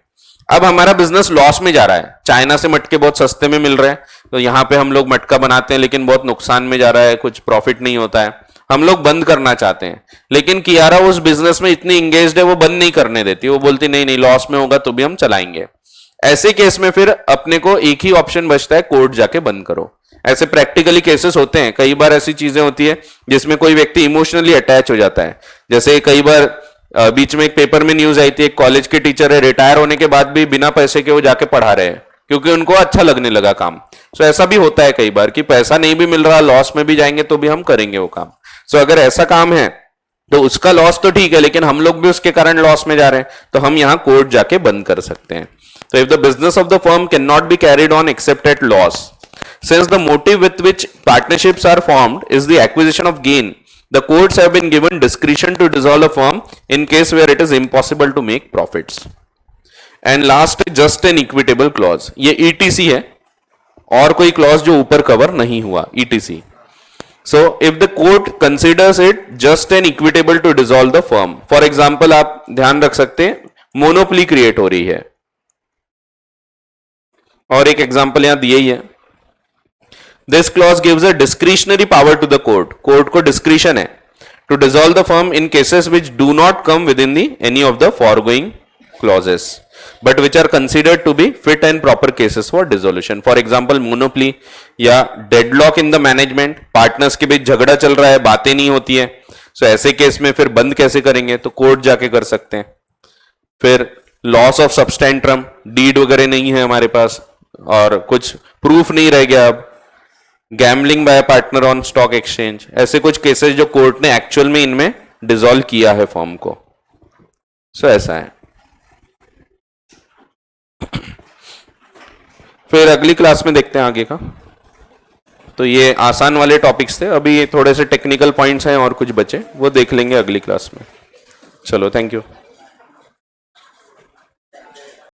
अब हमारा बिजनेस लॉस में जा रहा है, चाइना से मटके बहुत सस्ते में मिल रहे हैं, तो यहाँ पे हम लोग मटका बनाते हैं लेकिन बहुत नुकसान में जा रहा है, कुछ प्रॉफिट नहीं होता है, हम लोग बंद करना चाहते हैं, लेकिन कियारा उस बिजनेस में इतनी इंगेज्ड है वो बंद नहीं करने देती, वो बोलती नहीं नहीं लॉस में होगा तो भी हम चलाएंगे। ऐसे केस में फिर अपने को एक ही ऑप्शन बचता है, कोर्ट जाके बंद करो। ऐसे प्रैक्टिकली केसेस होते हैं, कई बार ऐसी चीजें होती है जिसमें कोई व्यक्ति इमोशनली अटैच हो जाता है। जैसे कई बार बीच में एक पेपर में न्यूज आई थी, एक कॉलेज के टीचर है, रिटायर होने के बाद भी बिना पैसे के वो जाके पढ़ा रहे हैं क्योंकि उनको अच्छा लगने लगा काम। सो ऐसा भी होता है कई बार कि पैसा नहीं भी मिल रहा, लॉस में भी जाएंगे तो भी हम करेंगे वो काम। सो अगर ऐसा काम है तो उसका लॉस तो ठीक है, लेकिन हम लोग भी उसके कारण लॉस में जा रहे हैं, तो हम यहां कोर्ट जाके बंद कर सकते हैं। तो if the business of the firm can not be carried on accept eight loss, since the motive with which partnerships are formed is the acquisition of gain, the courts have been given discretion to dissolve a firm in case where it is impossible to make profits. And last, just an equitable clause. ये ETC है और कोई clause जो ऊपर cover नहीं हुआ, ETC. So if the court considers it just and equitable to dissolve the firm, for example आप ध्यान रख सकते हैं मोनोपोली क्रिएट हो रही है, और एक एग्जांपल यहां दिया ही है। This clause gives a discretionary power to the court. Court को डिस्क्रिशन है to dissolve the firm in cases which do not come within the any of the foregoing clauses, but which are considered to be fit and proper cases for dissolution. For example, monopoly या deadlock in the management, partners के बीच झगड़ा चल रहा है, बातें नहीं होती है, so ऐसे केस में फिर बंद कैसे करेंगे, तो कोर्ट जाके कर सकते हैं। फिर लॉस ऑफ सब्सटेंट्रम, डीड वगैरह नहीं है हमारे पास और कुछ प्रूफ नहीं रह गया, अब gambling bye partner on stock exchange, ऐसे कुछ केसेस जो कोर्ट ने एक्चुअल में इनमें डिसॉल्व किया है फॉर्म को। सो ऐसा है। फिर अगली क्लास में देखते हैं आगे का। तो ये आसान वाले टॉपिक्स थे, अभी थोड़े से टेक्निकल पॉइंट्स हैं और कुछ बचे, वो देख लेंगे अगली क्लास में। चलो, थैंक यू।